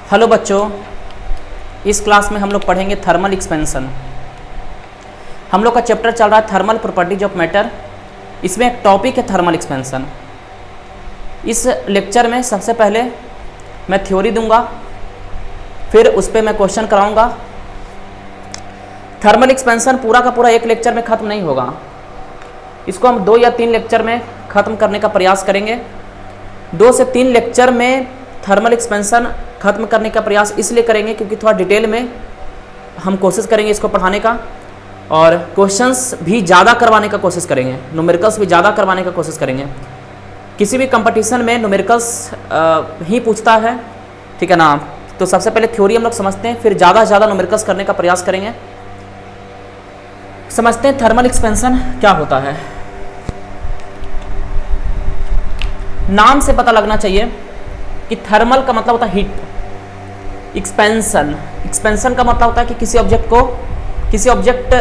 Hello बच्चों, इस class में हम लोग पढ़ेंगे थर्मल एक्सपेंशन। हम लोग का चैप्टर चल रहा है थर्मल प्रॉपर्टीज ऑफ मैटर। इसमें एक टॉपिक है थर्मल एक्सपेंशन। इस लेक्चर में सबसे पहले मैं थ्योरी दूंगा, फिर उस पर मैं क्वेश्चन कराऊंगा। थर्मल एक्सपेंशन पूरा का पूरा एक लेक्चर में ख़त्म नहीं होगा, इसको हम 2 या 3 लेक्चर में ख़त्म करने का प्रयास करेंगे। 2 से 3 लेक्चर में थर्मल एक्सपेंशन ख़त्म करने का प्रयास इसलिए करेंगे क्योंकि थोड़ा डिटेल में हम कोशिश करेंगे इसको पढ़ाने का, और क्वेश्चंस भी ज़्यादा करवाने का कोशिश करेंगे, न्यूमेरिकल्स भी ज़्यादा करवाने का कोशिश करेंगे। किसी भी कंपटीशन में न्यूमेरिकल्स ही पूछता है, ठीक है ना। तो सबसे पहले थ्योरी हम लोग समझते हैं, फिर ज़्यादा से ज़्यादा न्यूमेरिकल्स करने का प्रयास करेंगे। समझते हैं थर्मल एक्सपेंशन क्या होता है। नाम से पता लगना चाहिए कि थर्मल का मतलब होता है हीट। एक्सपेंशन का मतलब होता है कि किसी ऑब्जेक्ट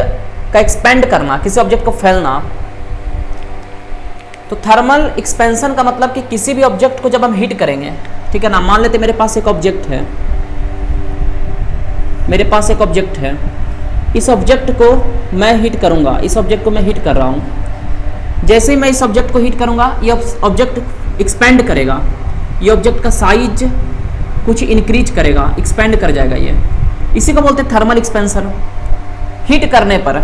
का एक्सपेंड करना, किसी ऑब्जेक्ट को फैलना। तो थर्मल एक्सपेंशन का मतलब कि किसी भी ऑब्जेक्ट को जब हम हीट करेंगे, ठीक है ना। मान लेते मेरे पास एक ऑब्जेक्ट है, इस ऑब्जेक्ट को मैं हीट करूंगा, इस ऑब्जेक्ट को मैं हीट कर रहा हूं। जैसे ही मैं इस ऑब्जेक्ट को हीट करूंगा, ये ऑब्जेक्ट एक्सपेंड करेगा, ये ऑब्जेक्ट का साइज कुछ इंक्रीज करेगा, एक्सपेंड कर जाएगा। ये इसी को बोलते हैं थर्मल एक्सपेंशन, हीट करने पर,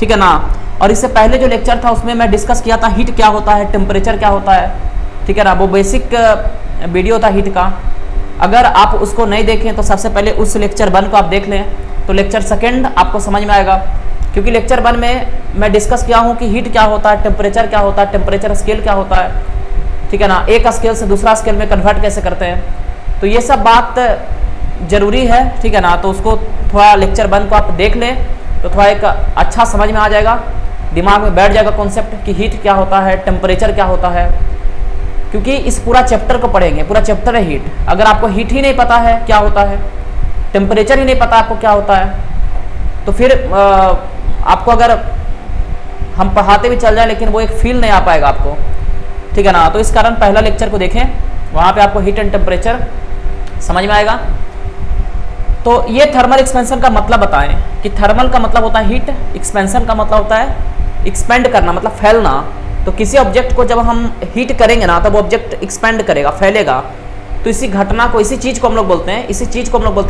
ठीक है ना। और इससे पहले जो लेक्चर था उसमें मैं डिस्कस किया था हीट क्या होता है, टेम्परेचर क्या होता है, ठीक है ना। वो बेसिक वीडियो था हीट का। अगर आप उसको नहीं देखें तो सबसे पहले उस लेक्चर 1 को आप देख लें, तो लेक्चर 2 आपको समझ में आएगा। क्योंकि लेक्चर 1 में मैं डिस्कस किया हूँ कि हीट क्या होता है, टेम्परेचर क्या होता है, टेम्परेचर स्केल क्या होता है, ठीक है ना। एक स्केल से दूसरा स्केल में कन्वर्ट कैसे करते हैं, तो ये सब बात जरूरी है, ठीक है ना। तो उसको थोड़ा लेक्चर 1 को आप देख लें तो थोड़ा एक अच्छा समझ में आ जाएगा, दिमाग में बैठ जाएगा कॉन्सेप्ट कि हीट क्या होता है, टेम्परेचर क्या होता है। क्योंकि इस पूरा चैप्टर को पढ़ेंगे, पूरा चैप्टर है हीट। अगर आपको हीट ही नहीं पता है क्या होता है, टेम्परेचर ही नहीं पता आपको क्या होता है, तो फिर आपको अगर हम पढ़ाते भी चल जाए लेकिन वो एक फील नहीं आ पाएगा आपको, ठीक है ना। तो इस कारण पहला लेक्चर को देखें, वहाँ पे आपको हीट एंड टेम्परेचर समझ में आएगा। तो ये थर्मल एक्सपेंशन का मतलब बताएं कि थर्मल का मतलब होता है हीट, एक्सपेंशन का मतलब होता है एक्सपेंड करना, मतलब फैलना। तो किसी ऑब्जेक्ट को जब हम हीट करेंगे ना, तब वो ऑब्जेक्ट एक्सपेंड करेगा, फैलेगा। तो इसी घटना को, इसी चीज़ को हम लोग बोलते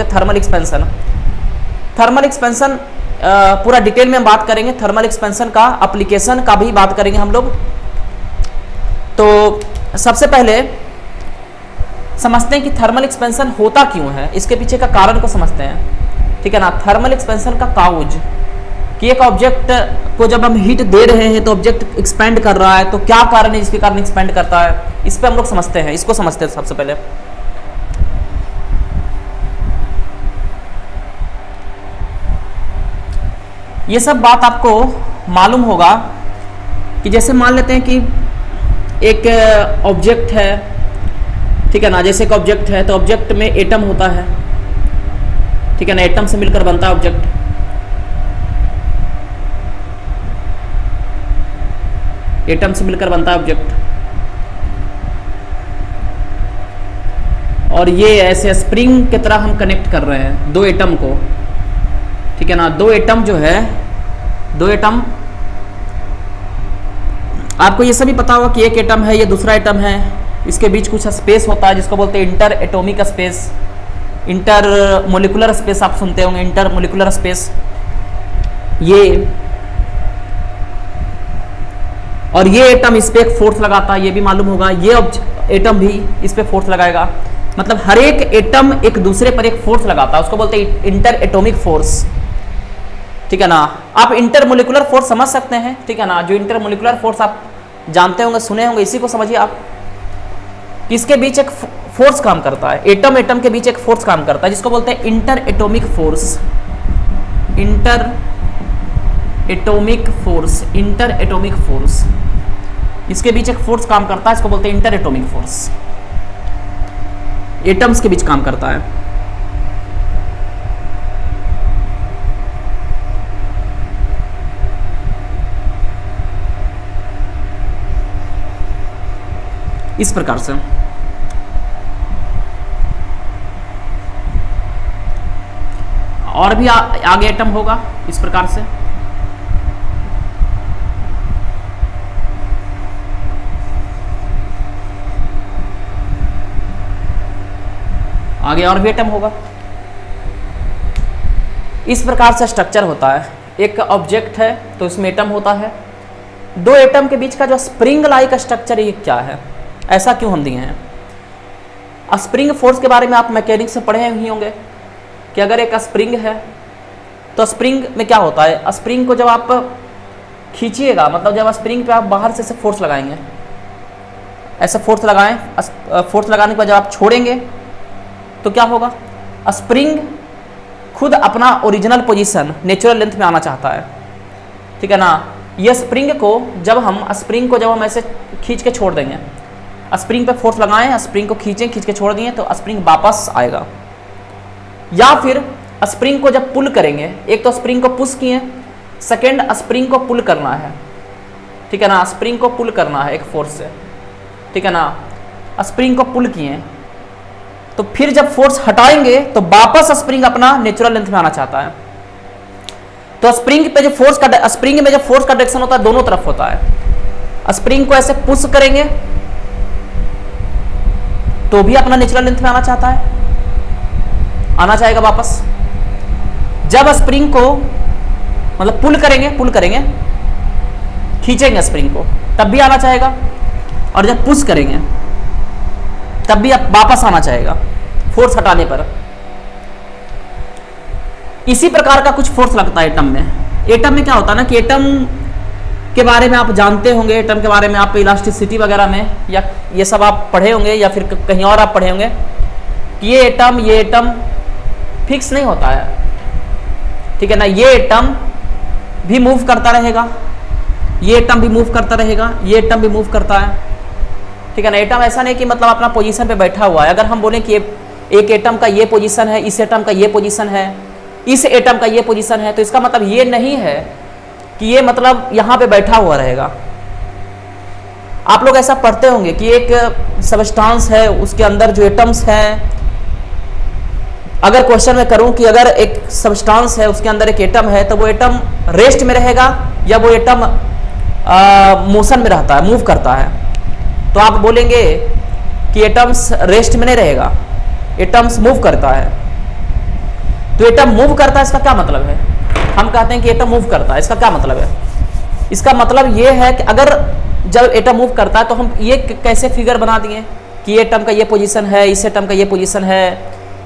हैं, थर्मल एक्सपेंशन। थर्मल एक्सपेंशन पूरा डिटेल में हम बात करेंगे। थर्मल एक्सपेंशन का एप्लीकेशन का भी बात करेंगे हम लोग। तो सबसे पहले समझते हैं कि थर्मल एक्सपेंशन होता क्यों है, इसके पीछे का कारण को समझते हैं, ठीक है ना। थर्मल एक्सपेंशन का काउज कि एक ऑब्जेक्ट को जब हम हीट दे रहे हैं तो ऑब्जेक्ट एक्सपेंड कर रहा है, तो क्या कारण है जिसके कारण एक्सपेंड करता है, इस पे हम लोग समझते हैं, इसको समझते हैं सबसे पहले। ये सब बात आपको मालूम होगा कि जैसे मान लेते हैं कि एक ऑब्जेक्ट है, ठीक है ना। जैसे एक ऑब्जेक्ट है तो ऑब्जेक्ट में एटम होता है, ठीक है ना। एटम से मिलकर बनता है ऑब्जेक्ट। एटम से मिलकर बनता है ऑब्जेक्ट, और ये ऐसे स्प्रिंग की तरह हम कनेक्ट कर रहे हैं 2 एटम को, ठीक है ना। 2 एटम जो है, 2 एटम, आपको ये सभी पता होगा कि एक एटम है, ये दूसरा एटम है, इसके बीच कुछ स्पेस होता है जिसको बोलते हैं inter atomic space, inter molecular space आप सुनते होंगे, इंटर मोलिकुलर स्पेस। ये और ये एटम इस पे एक फोर्स लगाता है, ये भी मालूम होगा। ये एटम भी इस पे फोर्स लगाएगा, मतलब हर एक एटम एक दूसरे पर एक फोर्स लगाता है, उसको बोलते हैं इंटर एटॉमिक फोर्स, ठीक है ना। आप इंटर मोलिकुलर फोर्स समझ सकते हैं, ठीक है ना। जो इंटर मोलिकुलर फोर्स आप जानते होंगे, सुने होंगे, इसी को समझिए आप। इसके बीच एक फोर्स काम करता है, एटम के बीच एक फोर्स काम करता है जिसको बोलते हैं inter atomic force, inter atomic force, inter atomic force. इसके बीच एक फोर्स काम करता है, इसको बोलते हैं इंटर एटॉमिक फोर्स। एटम्स के बीच काम करता है। इस प्रकार से और भी आगे एटम होगा इस प्रकार से। आगे और भी एटम होगा। इस प्रकार से स्ट्रक्चर होता है। एक ऑब्जेक्ट है तो इसमें एटम होता है। दो एटम के बीच का जो स्प्रिंग लाइक स्ट्रक्चर ये क्या है, ऐसा क्यों हम दिए हैं? स्प्रिंग फोर्स के बारे में आप मैकेनिक्स में पढ़े ही होंगे कि अगर एक स्प्रिंग है तो स्प्रिंग में क्या होता है, स्प्रिंग को जब आप खींचिएगा, मतलब जब स्प्रिंग पे आप बाहर से फोर्स लगाएंगे, ऐसा फोर्स लगाएं, फोर्स लगाने के बाद जब आप छोड़ेंगे तो क्या होगा, स्प्रिंग खुद अपना ओरिजिनल पोजीशन नेचुरल लेंथ में आना चाहता है, ठीक है ना। ये स्प्रिंग को जब हम ऐसे खींच के छोड़ देंगे, स्प्रिंग पे फोर्स लगाएं, स्प्रिंग को खींचें, खींच के छोड़ दिए तो स्प्रिंग वापस आएगा। या फिर स्प्रिंग को जब पुल करेंगे, एक तो स्प्रिंग को पुश किए, सेकेंड स्प्रिंग को पुल करना है, ठीक है ना, स्प्रिंग को पुल करना है एक फोर्स से, ठीक है ना। स्प्रिंग को पुल किए तो फिर जब फोर्स हटाएंगे तो वापस स्प्रिंग अपना नेचुरल लेंथ में आना चाहता है। तो स्प्रिंग पे जो फोर्स का स्प्रिंग में जो फोर्स का डायरेक्शन होता है दोनों तरफ होता है। स्प्रिंग को ऐसे पुश करेंगे तो भी अपना नेचुरल लेंथ में आना चाहता है, आना चाहेगा वापस। जब स्प्रिंग को मतलब पुल करेंगे खींचेंगे स्प्रिंग को तब भी आना चाहेगा, और जब पुश करेंगे तब भी वापस आना चाहेगा फोर्स हटाने पर। इसी प्रकार का कुछ फोर्स लगता है एटम में। एटम में क्या होता है ना कि एटम के बारे में आप जानते होंगे, एटम के बारे में आप इलास्टिसिटी वगैरह में या ये सब आप पढ़े होंगे या फिर कहीं और आप पढ़े होंगे कि ये एटम फिक्स नहीं होता है, ठीक है ना। ये एटम भी मूव करता रहेगा, ये एटम भी मूव करता रहेगा, ये एटम भी मूव करता है, ठीक है ना। एटम ऐसा नहीं कि मतलब अपना पोजीशन पे बैठा हुआ है। अगर हम बोलें कि एक एटम का ये पोजीशन है, इस एटम का ये पोजीशन है, इस एटम का ये पोजीशन है, तो इसका मतलब ये नहीं है कि ये मतलब यहाँ पे बैठा हुआ रहेगा। आप लोग ऐसा पढ़ते होंगे कि एक सबस्टांस है, उसके अंदर जो एटम्स हैं, अगर क्वेश्चन में करूं कि अगर एक सबस्टांस है उसके अंदर एक एटम है तो वो एटम रेस्ट में रहेगा या वो एटम मोशन में रहता है, मूव करता है, तो आप बोलेंगे कि एटम्स रेस्ट में नहीं रहेगा, एटम्स मूव करता है। तो एटम मूव करता है इसका क्या मतलब है? हम कहते हैं कि एटम मूव करता है, इसका क्या मतलब है? इसका मतलब ये है कि अगर जब एटम मूव करता है तो हम ये कैसे फिगर बना दिए कि ये एटम का ये पोजीशन है, इस एटम का ये पोजीशन है,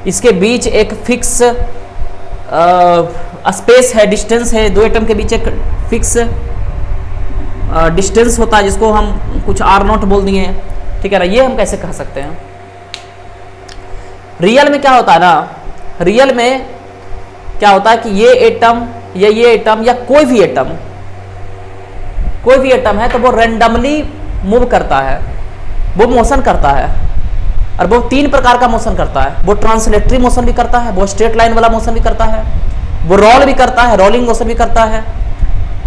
इसके बीच एक फिक्स स्पेस है, डिस्टेंस है, दो एटम के बीच एक फिक्स डिस्टेंस होता है जिसको हम कुछ R0 बोल दिए, ठीक है ना। ये हम कैसे कह सकते हैं? रियल में क्या होता है ना, रियल में क्या होता है कि ये एटम या ये एटम या कोई भी एटम है तो वो रैंडमली मूव करता है, वो मोशन करता है, और वो तीन प्रकार का मोशन करता है। वो ट्रांसलेटरी मोशन भी करता है, वो स्ट्रेट लाइन वाला मोशन भी करता है, वो रोल भी करता है, रोलिंग मोशन भी करता है,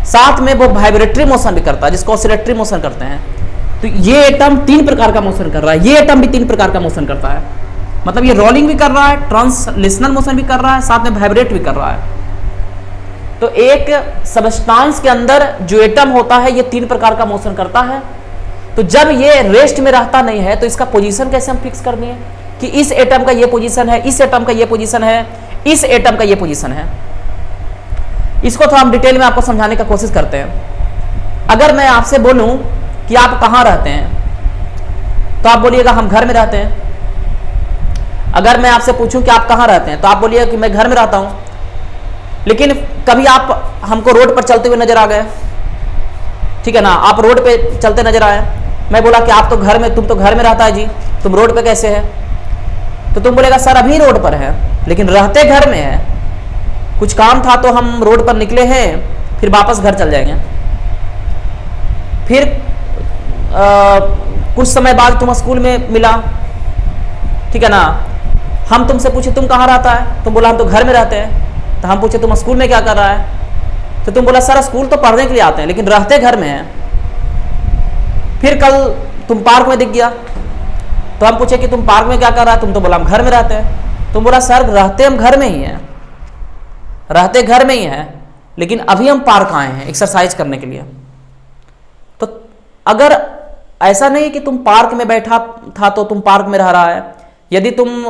साथ में वो वाइब्रेटरी मोशन भी करता है जिसको ऑसिलेटरी मोशन करते हैं। तो ये एटम तीन प्रकार का मोशन कर रहा है, ये एटम भी तीन प्रकार का मोशन करता है, मतलब ये रोलिंग भी कर रहा है, ट्रांसलेशनल मोशन भी कर रहा है, साथ में वाइब्रेट भी कर रहा है। तो एक सबस्टांस के अंदर जो एटम होता है ये तीन प्रकार का मोशन करता है। तो जब ये रेस्ट में रहता नहीं है तो इसका पोजीशन कैसे हम फिक्स करनी है कि इस एटम का ये पोजीशन है, इस एटम का ये पोजीशन है, इस एटम का ये पोजीशन है। इसको थोड़ा हम डिटेल में आपको समझाने का कोशिश करते हैं। अगर मैं आपसे बोलूं कि आप कहाँ रहते हैं तो आप बोलिएगा हम घर में रहते हैं। अगर मैं आपसे पूछूं कि आप कहाँ रहते हैं तो आप बोलिएगा कि मैं घर में रहता हूं। लेकिन कभी आप हमको रोड पर चलते हुए नजर आ गए, ठीक है ना, आप रोड पे चलते नजर आए, मैं बोला कि आप तो घर में, तुम तो घर में रहता है जी, तुम रोड पे कैसे है? तो तुम बोलेगा सर अभी रोड पर है लेकिन रहते घर में है, कुछ काम था तो हम रोड पर निकले हैं, फिर वापस घर चल जाएंगे। फिर कुछ समय बाद तुम स्कूल में मिला, ठीक है ना, हम तुमसे पूछे तुम कहाँ रहता है, तुम बोला हम तो घर में रहते हैं। तो हम पूछे तुम स्कूल में क्या कर रहा है, तो तुम बोला सर स्कूल तो पढ़ने के लिए आते हैं लेकिन रहते घर में हैं। फिर कल तुम पार्क में दिख गया तो हम पूछे कि तुम पार्क में क्या कर रहा है, तुम तो बोला हम घर में रहते हैं। तुम बोला सर रहते हम घर में ही हैं रहते घर में ही हैं, लेकिन अभी हम पार्क आए हैं एक्सरसाइज करने के लिए। तो अगर ऐसा नहीं कि तुम पार्क में बैठा था तो तुम पार्क में रह रहा है, यदि तुम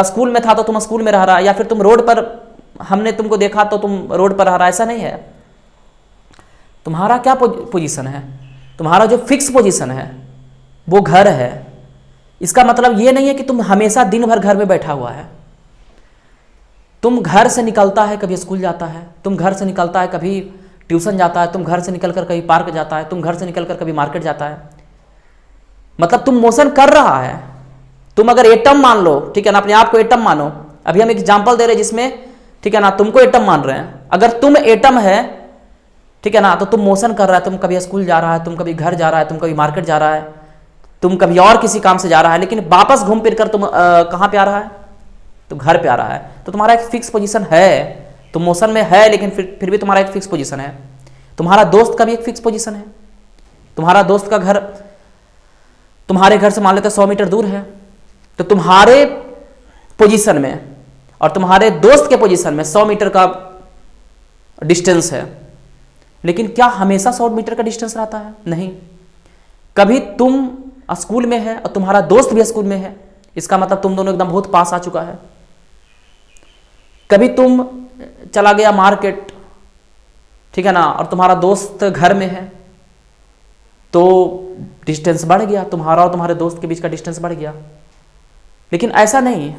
स्कूल में था तो तुम स्कूल में रह रहा है, या फिर तुम रोड पर, हमने तुमको देखा तो तुम रोड पर रह रहा है, ऐसा नहीं है। तुम्हारा क्या पोजीशन है? तुम्हारा जो फिक्स पोजीशन है वो घर है। इसका मतलब ये नहीं है कि तुम हमेशा दिन भर घर में बैठा हुआ है। तुम घर से निकलता है, कभी स्कूल जाता है, तुम घर से निकलता है, कभी ट्यूशन जाता है, तुम घर से निकलकर कभी पार्क जाता है, तुम घर से निकलकर कभी मार्केट जाता है। मतलब तुम मोशन कर रहा है। तुम अगर एटम मान लो, ठीक है ना, अपने आप को एटम मानो। अभी हम एग्जांपल दे रहे हैं जिसमें, ठीक है ना, तुमको एटम मान रहे हैं। अगर तुम एटम है, ठीक है ना, तो तुम मोशन कर रहा है, तुम कभी स्कूल जा रहा है, तुम कभी घर जा रहा है, तुम कभी मार्केट जा रहा है, तुम कभी और किसी काम से जा रहा है, लेकिन वापस घूम फिर कर तुम कहाँ पे आ रहा है? तो घर पे आ रहा है। तो तुम्हारा एक फिक्स पोजीशन है, तुम मोशन में है, लेकिन फिर भी तुम्हारा एक फिक्स पोजीशन है। तुम्हारा दोस्त का भी एक फिक्स पोजीशन है। तुम्हारा दोस्त का घर तुम्हारे घर से मान लेते 100 मीटर दूर है, तो तुम्हारे पोजीशन में और तुम्हारे दोस्त के पोजीशन में 100 मीटर का डिस्टेंस है। लेकिन क्या हमेशा 100 मीटर का डिस्टेंस रहता है? नहीं। कभी तुम स्कूल में है और तुम्हारा दोस्त भी स्कूल में है, इसका मतलब तुम दोनों एकदम बहुत पास आ चुका है। कभी तुम चला गया मार्केट, ठीक है ना, और तुम्हारा दोस्त घर में है, तो डिस्टेंस बढ़ गया, तुम्हारा और तुम्हारे दोस्त के बीच का डिस्टेंस बढ़ गया। लेकिन ऐसा नहीं है।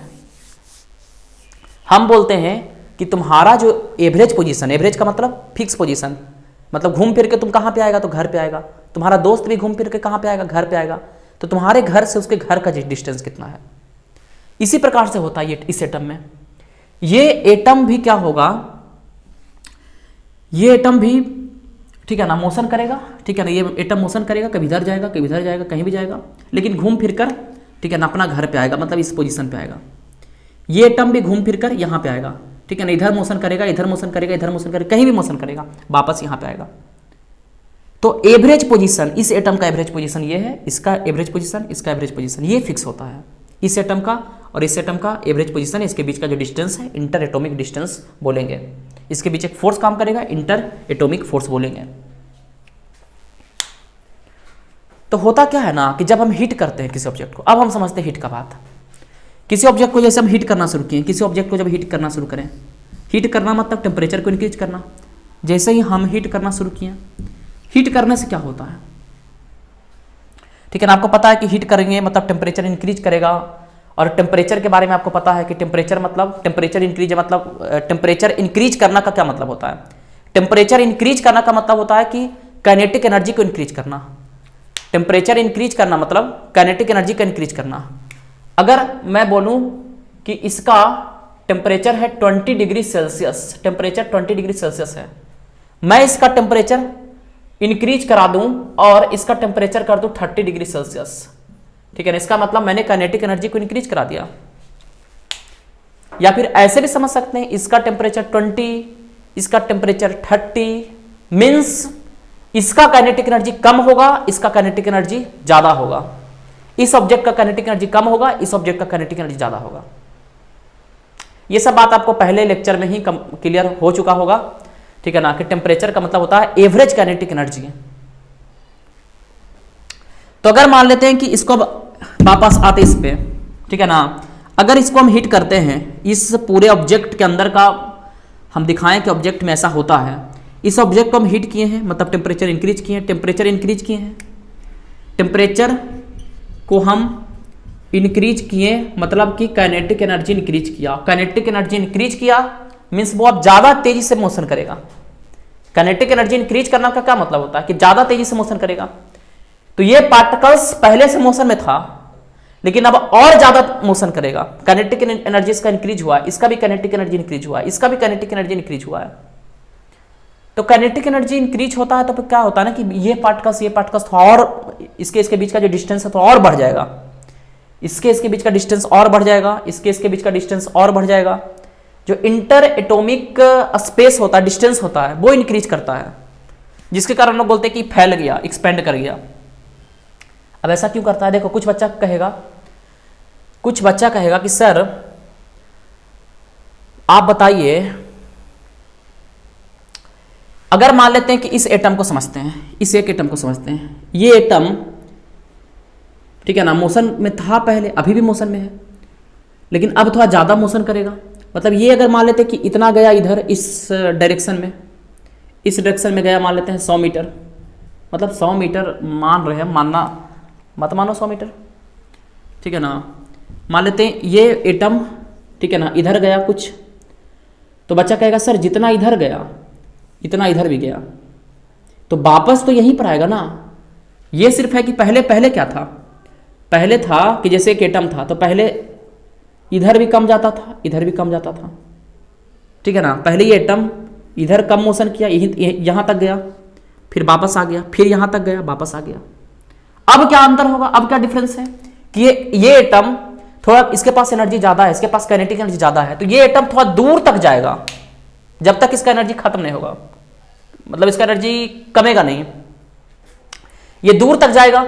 हम बोलते हैं कि तुम्हारा जो एवरेज पोजीशन, एवरेज का मतलब फिक्स पोजीशन, मतलब घूम फिर के तुम कहाँ पे आएगा? तो घर पे आएगा। तुम्हारा दोस्त भी घूम फिर के कहाँ पे आएगा? घर पे आएगा। तो तुम्हारे घर से उसके घर का डिस्टेंस कितना है? इसी प्रकार से होता है ये इस एटम में। ये एटम भी क्या होगा? ये एटम भी, ठीक है ना, मोशन करेगा, ठीक है ना, ये एटम मोशन करेगा, कभी इधर जाएगा, कभी इधर जाएगा, कहीं भी जाएगा, लेकिन घूम फिर कर, ठीक है ना, अपना घर पे आएगा, मतलब इस पोजीशन पे आएगा। ये एटम भी घूम फिर कर यहाँ पे आएगा, ठीक है ना, इधर मोशन करेगा, इधर मोशन करेगा, इधर मोशन करेगा, कहीं भी मोशन करेगा, वापस यहाँ पे आएगा। तो एवरेज पोजीशन, इस एटम का एवरेज पोजीशन ये है, इसका एवरेज पोजीशन, इसका एवरेज पोजीशन, ये फिक्स होता है। इस एटम का और इस एटम का एवरेज पोजीशन, इसके बीच का जो डिस्टेंस है इंटर एटॉमिक डिस्टेंस बोलेंगे। इसके बीच एक फोर्स काम करेगा, इंटर एटॉमिक फोर्स बोलेंगे। तो होता क्या है ना कि जब हम हीट करते हैं किसी ऑब्जेक्ट को, अब हम समझते हैं हीट का बात। किसी ऑब्जेक्ट को जैसे हम हीट करना शुरू किए, किसी ऑब्जेक्ट को जब हीट करना शुरू करें, हीट करना मतलब टेम्परेचर को इंक्रीज करना। जैसे ही हम हीट करना शुरू किए, हीट करने से क्या होता है, ठीक है ना, आपको पता है कि हीट करेंगे मतलब टेम्परेचर इंक्रीज करेगा। और टेम्परेचर के बारे में आपको पता है कि टेम्परेचर मतलब टेम्परेचर इंक्रीज, मतलब टेम्परेचर इंक्रीज करना का क्या मतलब होता है? टेम्परेचर इंक्रीज करना का मतलब होता है कि काइनेटिक एनर्जी को इंक्रीज करना। टेम्परेचर इंक्रीज करना मतलब काइनेटिक एनर्जी का इंक्रीज करना। अगर मैं बोलूं कि इसका टेम्परेचर है 20 degree Celsius, temperature 20 degree Celsius है, मैं इसका टेम्परेचर इंक्रीज करा दूं और इसका टेम्परेचर कर दूं 30 डिग्री सेल्सियस, ठीक है ना, इसका मतलब मैंने काइनेटिक एनर्जी को इंक्रीज करा दिया। या फिर ऐसे भी समझ सकते हैं, इसका टेम्परेचर 20, इसका टेम्परेचर 30, मीन्स इसका काइनेटिक एनर्जी कम होगा, इसका काइनेटिक एनर्जी ज्यादा होगा। इस ऑब्जेक्ट का काइनेटिक एनर्जी कम होगा, इस ऑब्जेक्ट का काइनेटिक एनर्जी ज्यादा होगा। यह सब बात आपको पहले लेक्चर में ही क्लियर हो चुका होगा, ठीक है ना, कि टेम्परेचर का मतलब होता है एवरेज काइनेटिक एनर्जी। तो अगर मान लेते हैं कि इसको वापस आते इस पे, ठीक है ना, अगर इसको हम हीट करते हैं, इस पूरे ऑब्जेक्ट के अंदर का हम दिखाएं कि ऑब्जेक्ट में ऐसा होता है। इस ऑब्जेक्ट को हम हीट किए हैं मतलब टेम्परेचर इंक्रीज किए हैं, टेम्परेचर इंक्रीज किए हैं, टेम्परेचर को हम इंक्रीज किए मतलब कि काइनेटिक एनर्जी इंक्रीज किया। काइनेटिक एनर्जी इंक्रीज किया मीन्स वो अब ज्यादा तेजी से मोशन करेगा। काइनेटिक एनर्जी इंक्रीज करना का क्या मतलब होता है कि ज्यादा तेजी से मोशन करेगा। तो ये पार्टिकल्स पहले से मोशन में था लेकिन अब और ज्यादा मोशन करेगा। काइनेटिक एनर्जी इसका इंक्रीज हुआ, इसका भी काइनेटिक एनर्जी इंक्रीज हुआ, इसका भी काइनेटिक एनर्जी इंक्रीज हुआ है। तो काइनेटिक एनर्जी इंक्रीज होता है तो क्या होता है ना कि ये पार्टिकल्स थोड़ा और इसके बीच का जो डिस्टेंस है तो और बढ़ जाएगा, इसके बीच का डिस्टेंस और बढ़ जाएगा, इसके बीच का डिस्टेंस और बढ़ जाएगा। जो इंटर एटॉमिक स्पेस होता है, डिस्टेंस होता है, वो इंक्रीज करता है, जिसके कारण लोग बोलते हैं कि फैल गया, एक्सपेंड कर गया। अब ऐसा क्यों करता है? देखो, कुछ बच्चा कहेगा कि सर आप बताइए अगर मान लेते हैं कि इस एटम को समझते हैं, इस एक एटम को समझते हैं, ये एटम ठीक है ना मोशन में था पहले, अभी भी मोशन में है, लेकिन अब थोड़ा ज़्यादा मोशन करेगा। मतलब ये अगर मान लेते हैं कि इतना गया इधर इस डायरेक्शन में, इस डायरेक्शन में गया मान लेते हैं 100 मीटर, मतलब 100 मीटर मान रहे हैं, मानना मत मानो 100 मीटर, ठीक है ना। मान लेते हैं ये एटम ठीक है ना इधर गया कुछ, तो बच्चा कहेगा सर जितना इधर गया इतना इधर भी गया, तो वापस तो यहीं पर आएगा ना। ये सिर्फ है कि पहले पहले क्या था, पहले था कि जैसे एक एटम था तो पहले इधर भी कम जाता था, इधर भी कम जाता था, ठीक है ना। पहले ये एटम इधर कम मोशन किया, यहाँ तक गया, फिर वापस आ गया, फिर यहाँ तक गया, वापस आ गया। अब क्या अंतर होगा, अब क्या डिफरेंस है कि ये एटम थोड़ा इसके पास एनर्जी ज़्यादा है, इसके पास काइनेटिक एनर्जी ज़्यादा है, तो ये एटम थोड़ा दूर तक जाएगा जब तक इसका एनर्जी खत्म नहीं होगा, मतलब इसका एनर्जी कमेगा नहीं। ये दूर तक जाएगा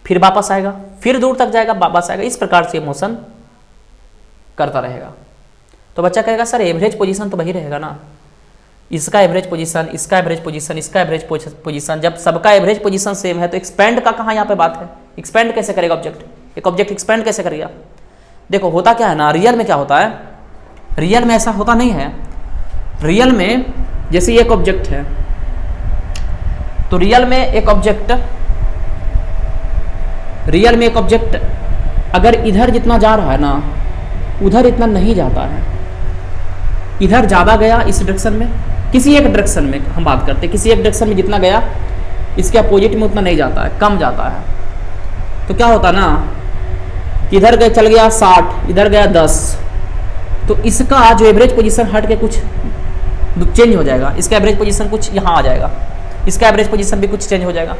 फिर वापस आएगा, फिर दूर तक जाएगा वापस आएगा, इस प्रकार से मोशन करता रहेगा। तो बच्चा कहेगा सर एवरेज पोजीशन तो वही रहेगा ना, इसका एवरेज पोजीशन, इसका एवरेज पोजीशन, इसका एवरेज पोजीशन, जब सबका एवरेज पोजीशन सेम है तो एक्सपेंड का कहाँ यहाँ पे बात है। एक्सपेंड कैसे करेगा ऑब्जेक्ट, एक ऑब्जेक्ट एक्सपेंड कैसे करेगा। देखो होता क्या है ना, रियल में क्या होता है, रियल में ऐसा होता नहीं है। रियल में जैसे ये एक ऑब्जेक्ट है, तो रियल में एक ऑब्जेक्ट अगर इधर जितना जा रहा है ना उधर इतना नहीं जाता है, इधर ज़्यादा गया इस डायरेक्शन में, किसी एक डायरेक्शन में हम बात करते हैं, किसी एक डायरेक्शन में जितना गया इसके अपोजिट में उतना नहीं जाता है, कम जाता है। तो क्या होता ना कि इधर गए चल गया 60, इधर गया 10, तो इसका जो एवरेज पोजीशन हट के कुछ चेंज हो जाएगा, इसका एवरेज पोजीशन कुछ यहाँ आ जाएगा, इसका एवरेज पोजीशन भी कुछ चेंज हो जाएगा।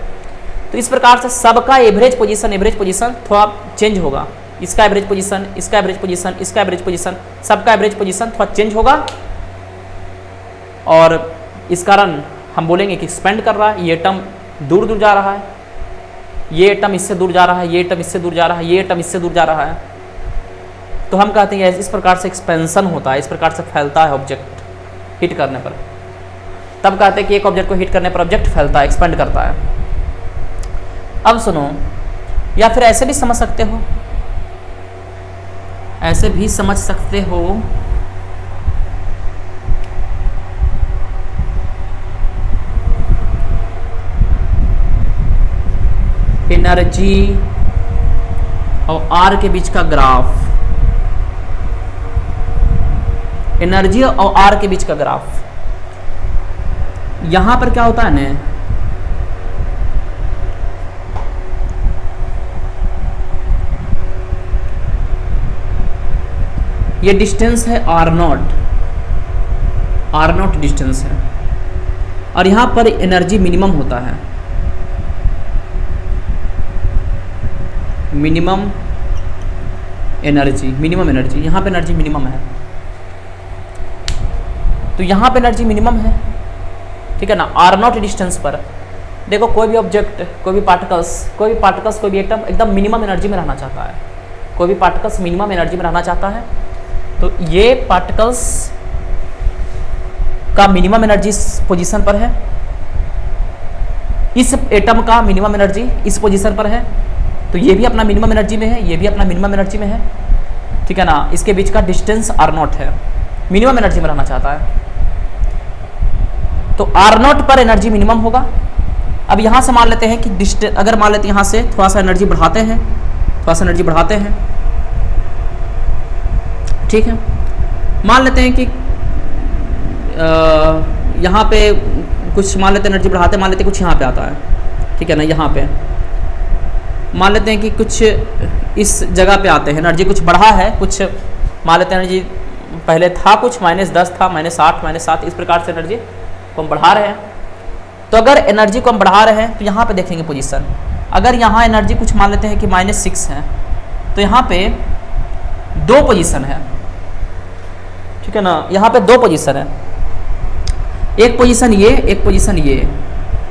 तो इस प्रकार से सबका एवरेज पोजीशन थोड़ा चेंज होगा, इसका एवरेज पोजीशन, इसका एवरेज पोजीशन, इसका एवरेज पोजीशन, सबका एवरेज पोजीशन थोड़ा चेंज होगा, और इस कारण हम बोलेंगे कि एक्सपेंड कर रहा है, ये एटम दूर दूर जा रहा है, ये एटम इससे दूर जा रहा है, ये एटम इससे दूर जा रहा है, ये एटम इससे दूर जा रहा है। तो हम कहते हैं इस प्रकार से एक्सपेंशन होता है, इस प्रकार से फैलता है ऑब्जेक्ट हिट करने पर। तब कहते हैं कि एक ऑब्जेक्ट को हिट करने पर ऑब्जेक्ट फैलता है, एक्सपेंड करता है। अब सुनो, या फिर ऐसे भी समझ सकते हो, ऐसे भी समझ सकते हो एनर्जी और आर के बीच का ग्राफ, एनर्जी और आर के बीच का ग्राफ। यहां पर क्या होता है ना, ये डिस्टेंस है R0, R0 डिस्टेंस है, और यहां पर एनर्जी मिनिमम होता है, मिनिमम एनर्जी, यहां पे एनर्जी मिनिमम है। तो यहां पे एनर्जी मिनिमम है, ठीक है ना, R0 डिस्टेंस पर। देखो कोई भी ऑब्जेक्ट, कोई भी पार्टिकल्स, कोई भी एटम एकदम मिनिमम एनर्जी में रहना चाहता है, कोई भी पार्टिकल्स मिनिमम एनर्जी में रहना चाहता है। तो ये पार्टिकल्स का मिनिमम एनर्जी इस पोजीशन पर है, इस एटम का मिनिमम एनर्जी इस पोजीशन पर है, तो ये भी अपना मिनिमम एनर्जी में है, ये भी अपना मिनिमम एनर्जी में है, ठीक है ना। इसके बीच का डिस्टेंस R0 है, मिनिमम एनर्जी में रहना चाहता है, तो R0 पर एनर्जी मिनिमम होगा। अब यहां से मान लेते हैं कि अगर मान लेते हैं यहां से थोड़ा सा एनर्जी बढ़ाते हैं, ठीक है। मान लेते हैं कि यहाँ पे कुछ मान लेते हैं एनर्जी बढ़ाते, मान लेते हैं कुछ यहाँ पे आता है, ठीक है ना। यहाँ पे मान लेते हैं कि कुछ इस जगह पे आते हैं, एनर्जी कुछ बढ़ा है, कुछ मान लेते हैं एनर्जी पहले था कुछ -10 था, -8, -7, इस प्रकार से एनर्जी को हम बढ़ा रहे हैं। तो अगर एनर्जी को हम बढ़ा रहे हैं तो यहाँ पे देखेंगे पोजीशन, अगर यहाँ एनर्जी कुछ मान लेते हैं कि -6 है, तो यहाँ पे 2 पोजीशन है, ठीक है ना। यहाँ पे 2 पोजीशन है, एक पोजीशन ये, एक पोजीशन ये,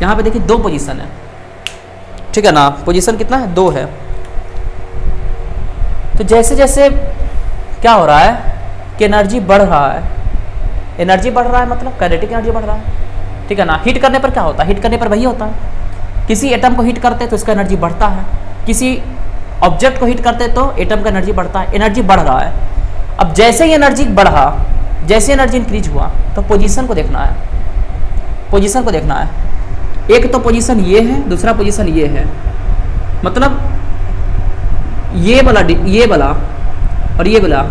यहाँ पे देखिए 2 पोजीशन है, ठीक है ना। पोजीशन कितना है, 2 है। तो जैसे जैसे क्या हो रहा है कि एनर्जी बढ़ रहा है, एनर्जी बढ़ रहा है मतलब काइनेटिक एनर्जी बढ़ रहा है, ठीक है ना। हीट करने पर क्या होता है, हीट करने पर वही होता है, किसी एटम को हीट करते तो इसका एनर्जी बढ़ता है, किसी ऑब्जेक्ट को हीट करते तो एटम का एनर्जी बढ़ता है, एनर्जी बढ़ रहा है। अब जैसे ही एनर्जी बढ़ा, जैसे एनर्जी इंक्रीज हुआ तो पोजीशन को देखना है, पोजीशन को देखना है। एक तो पोजीशन ये है, दूसरा पोजीशन ये है, मतलब ये वाला और ये वाला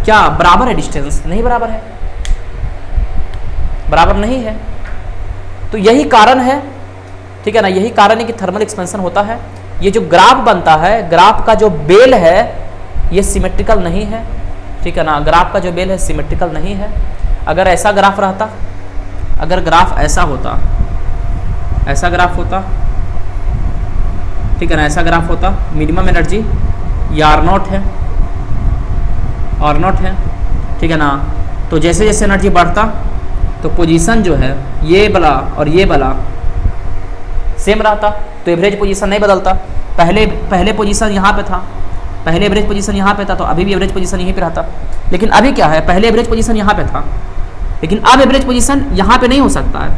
क्या बराबर है डिस्टेंस? नहीं बराबर है, बराबर नहीं है। तो यही कारण है, ठीक है ना, यही कारण है कि थर्मल एक्सपेंशन होता है। ये जो ग्राफ बनता है, ग्राफ का जो बेल है ये सिमेट्रिकल नहीं है, ठीक है ना, ग्राफ का जो बेल है सिमेट्रिकल नहीं है। अगर ऐसा ग्राफ रहता, अगर ग्राफ ऐसा होता, ऐसा ग्राफ होता, ठीक है ना, ऐसा ग्राफ होता, मिनिमम एनर्जी ये R0 है, R0 है, ठीक है ना। तो जैसे जैसे एनर्जी बढ़ता तो पोजीशन जो है ये वाला और ये वाला सेम रहता, तो एवरेज पोजीशन नहीं बदलता। पहले पोजीशन यहाँ पे था, पहले एवरेज पोजीशन यहाँ पे था, तो अभी भी एवरेज पोजीशन यहीं पे रहता। लेकिन अभी क्या है, पहले एवरेज पोजीशन यहाँ पे था, लेकिन अब एवरेज पोजीशन यहाँ पे नहीं हो सकता है,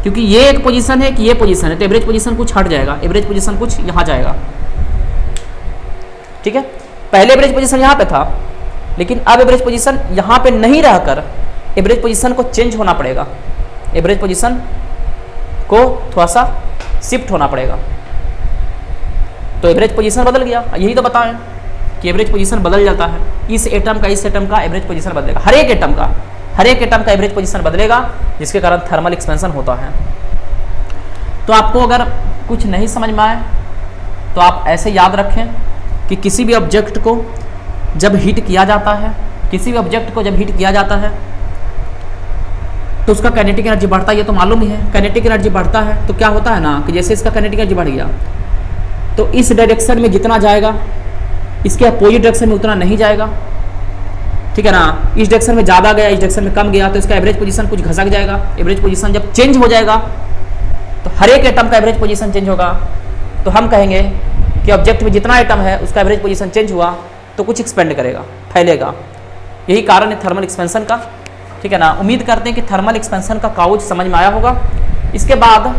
क्योंकि ये एक पोजीशन है कि ये पोजीशन है, तो एवरेज पोजीशन कुछ हट जाएगा, एवरेज पोजीशन कुछ यहाँ जाएगा, ठीक है। पहले एवरेज पोजीशन यहाँ पे था, लेकिन अब एवरेज पोजीशन यहाँ पे नहीं रहकर एवरेज पोजीशन को चेंज होना पड़ेगा, एवरेज पोजीशन को थोड़ा सा शिफ्ट होना पड़ेगा, तो एवरेज पोजीशन बदल गया। यही तो बताएं कि एवरेज पोजीशन बदल जाता है, इस एटम का एवरेज पोजीशन बदलेगा, हर एक एटम का एवरेज पोजीशन बदलेगा, जिसके कारण थर्मल एक्सपेंशन होता है। तो आपको अगर कुछ नहीं समझ में आए तो आप ऐसे याद रखें कि किसी भी ऑब्जेक्ट को जब हीट किया जाता है, किसी भी ऑब्जेक्ट को जब हीट किया जाता है तो उसका काइनेटिक एनर्जी बढ़ता है, ये तो मालूम ही है। काइनेटिक एनर्जी बढ़ता है तो क्या होता है ना कि जैसे इसका काइनेटिक एनर्जी बढ़ गया तो इस डायरेक्शन में जितना जाएगा इसके अपोजिट डायरेक्शन में उतना नहीं जाएगा, ठीक है ना। इस डायरेक्शन में ज़्यादा गया, इस डायरेक्शन में कम गया, तो इसका एवरेज पोजीशन कुछ घसक जाएगा। एवरेज पोजीशन जब चेंज हो जाएगा तो हर एक एटम का एवरेज पोजीशन चेंज होगा, तो हम कहेंगे कि ऑब्जेक्ट में जितना एटम है उसका एवरेज पोजीशन चेंज हुआ तो कुछ एक्सपेंड करेगा, फैलेगा। यही कारण है थर्मल एक्सपेंशन का, ठीक है ना। उम्मीद करते हैं कि थर्मल एक्सपेंशन का काउच समझ में आया होगा। इसके बाद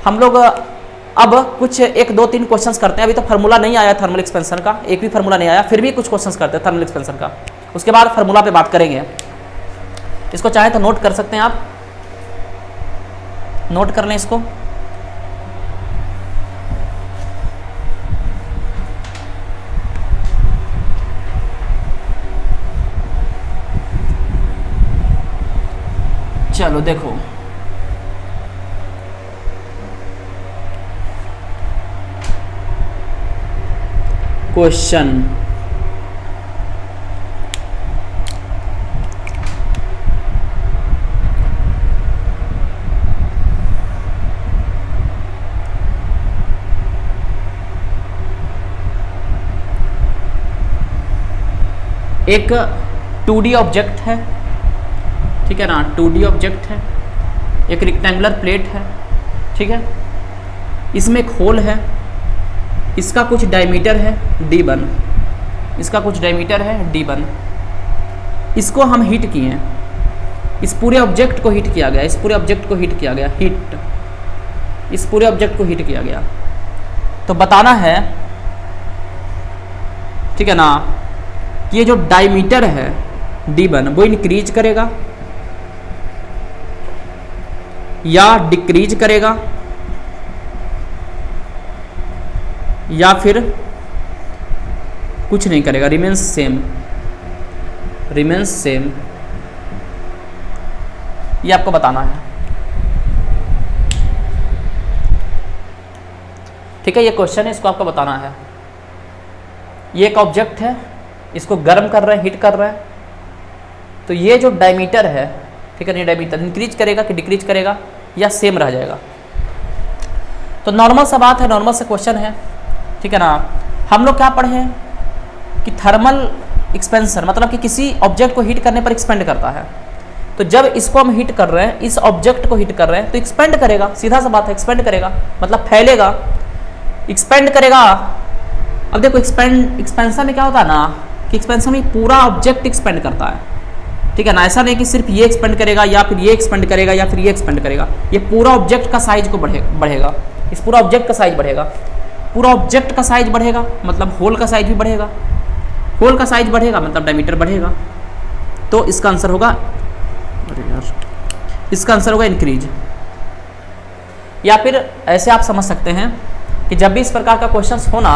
हम लोग अब कुछ 1, 2, 3 क्वेश्चंस करते हैं। अभी तो फार्मूला नहीं आया थर्मल एक्सपेंशन का, एक भी फार्मूला नहीं आया, फिर भी कुछ क्वेश्चंस करते हैं थर्मल एक्सपेंशन का। उसके बाद फार्मूला पे बात करेंगे। इसको चाहे तो नोट कर सकते हैं आप, नोट कर लें इसको। चलो देखो, क्वेश्चन एक 2D ऑब्जेक्ट है, ठीक है ना, 2D ऑब्जेक्ट है, एक रेक्टेंगुलर प्लेट है, ठीक है। इसमें एक होल है, इसका कुछ डायमीटर है D1, इसका कुछ डायमीटर है D1। इसको हम हीट किए हैं, इस पूरे ऑब्जेक्ट को हीट किया गया, इस पूरे ऑब्जेक्ट को हीट किया गया, हीट, इस पूरे ऑब्जेक्ट को हीट किया गया। तो बताना है, ठीक है ना, कि ये जो डायमीटर है D1 वो इंक्रीज करेगा या डिक्रीज करेगा या फिर कुछ नहीं करेगा, रिमेन्स सेम, रिमेन्स सेम, ये आपको बताना है, ठीक है। ये क्वेश्चन है, इसको आपको बताना है। ये एक ऑब्जेक्ट है, इसको गर्म कर रहे हैं, हीट कर रहे हैं, तो ये जो डायमीटर है, ठीक है, ये डायमीटर इंक्रीज करेगा कि डिक्रीज करेगा या सेम रह जाएगा। तो नॉर्मल सा बात है, नॉर्मल सा क्वेश्चन है, ठीक है ना। हम लोग क्या पढ़े हैं कि थर्मल एक्सपेंशन मतलब कि किसी ऑब्जेक्ट को हीट करने पर एक्सपेंड करता है। तो जब इसको हम हीट कर रहे हैं, इस ऑब्जेक्ट को हीट कर रहे हैं, तो एक्सपेंड करेगा, सीधा सा बात है, एक्सपेंड करेगा मतलब फैलेगा, एक्सपेंड करेगा। अब देखो एक्सपेंशन में क्या होता है ना कि एक्सपेंशन में पूरा ऑब्जेक्ट एक्सपेंड करता है, ठीक है ना। ऐसा नहीं कि सिर्फ ये एक्सपेंड करेगा या फिर ये एक्सपेंड करेगा या फिर ये एक्सपेंड करेगा, ये पूरा ऑब्जेक्ट का साइज को बढ़ेगा, इस पूरा ऑब्जेक्ट का साइज बढ़ेगा, पूरा ऑब्जेक्ट का साइज बढ़ेगा मतलब होल का साइज भी बढ़ेगा, होल का साइज बढ़ेगा मतलब डायमीटर बढ़ेगा। तो इसका आंसर होगा, अरे यार, इसका आंसर होगा इंक्रीज। या फिर ऐसे आप समझ सकते हैं कि जब भी इस प्रकार का क्वेश्चन हो ना,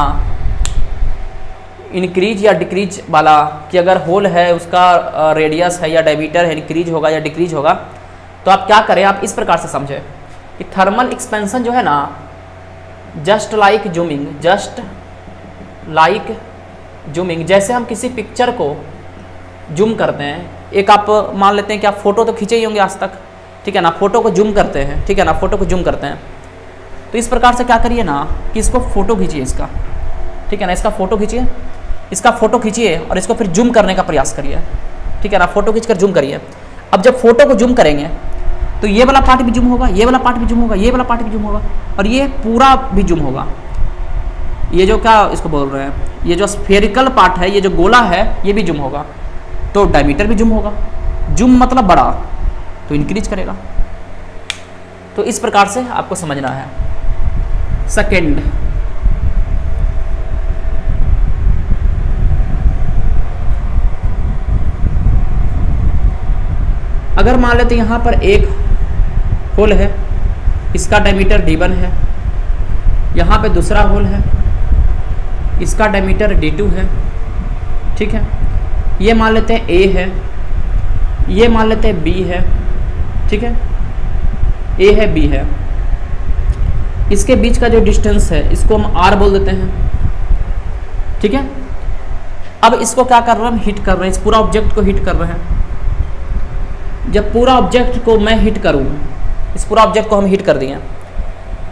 इंक्रीज या डिक्रीज वाला, कि अगर होल है उसका रेडियस है या डायमीटर है, इंक्रीज होगा या डिक्रीज होगा, तो आप क्या करें, आप इस प्रकार से समझें कि थर्मल एक्सपेंशन जो है ना, just like zooming, just like zooming, जैसे हम किसी पिक्चर को जूम करते हैं, एक आप मान लेते हैं कि आप फोटो तो खींचे ही होंगे आज तक, ठीक है ना, फोटो को जूम करते हैं, ठीक है ना, फोटो को जूम करते हैं, तो इस प्रकार से क्या करिए ना कि इसको फोटो खींचिए इसका, ठीक है ना, इसका फोटो खींचिए, इसका फोटो खींचिए और इसको फिर जूम करने का प्रयास करिए, ठीक है ना, फोटो खींचकर जूम करिए। अब जब फोटो को जूम करेंगे तो ये वाला पार्ट भी जूम होगा, ये वाला पार्ट भी जूम होगा, ये वाला पार्ट भी जूम होगा और ये पूरा भी जूम होगा। ये जो क्या इसको बोल रहे हैं, ये जो स्फेरिकल पार्ट है, ये जो गोला है, ये भी जूम होगा, तो डायमीटर भी जूम होगा। जूम मतलब बड़ा, तो इंक्रीज करेगा। तो इस प्रकार से आपको समझना है। सेकेंड, अगर मान लेते यहाँ पर एक होल है, इसका डायमीटर d1 है, यहाँ पे दूसरा होल है, इसका डायमीटर d2 है, ठीक है, ये मान लेते हैं a है, ये मान लेते हैं b है, ठीक है, a है b है, इसके बीच का जो डिस्टेंस है इसको हम r बोल देते हैं, ठीक है। अब इसको क्या कर रहे हैं, हम हिट कर रहे हैं, इस पूरा ऑब्जेक्ट को हिट कर रहे हैं। जब पूरा ऑब्जेक्ट को मैं हिट करूं, इस पूरा ऑब्जेक्ट को हम हिट कर दिए,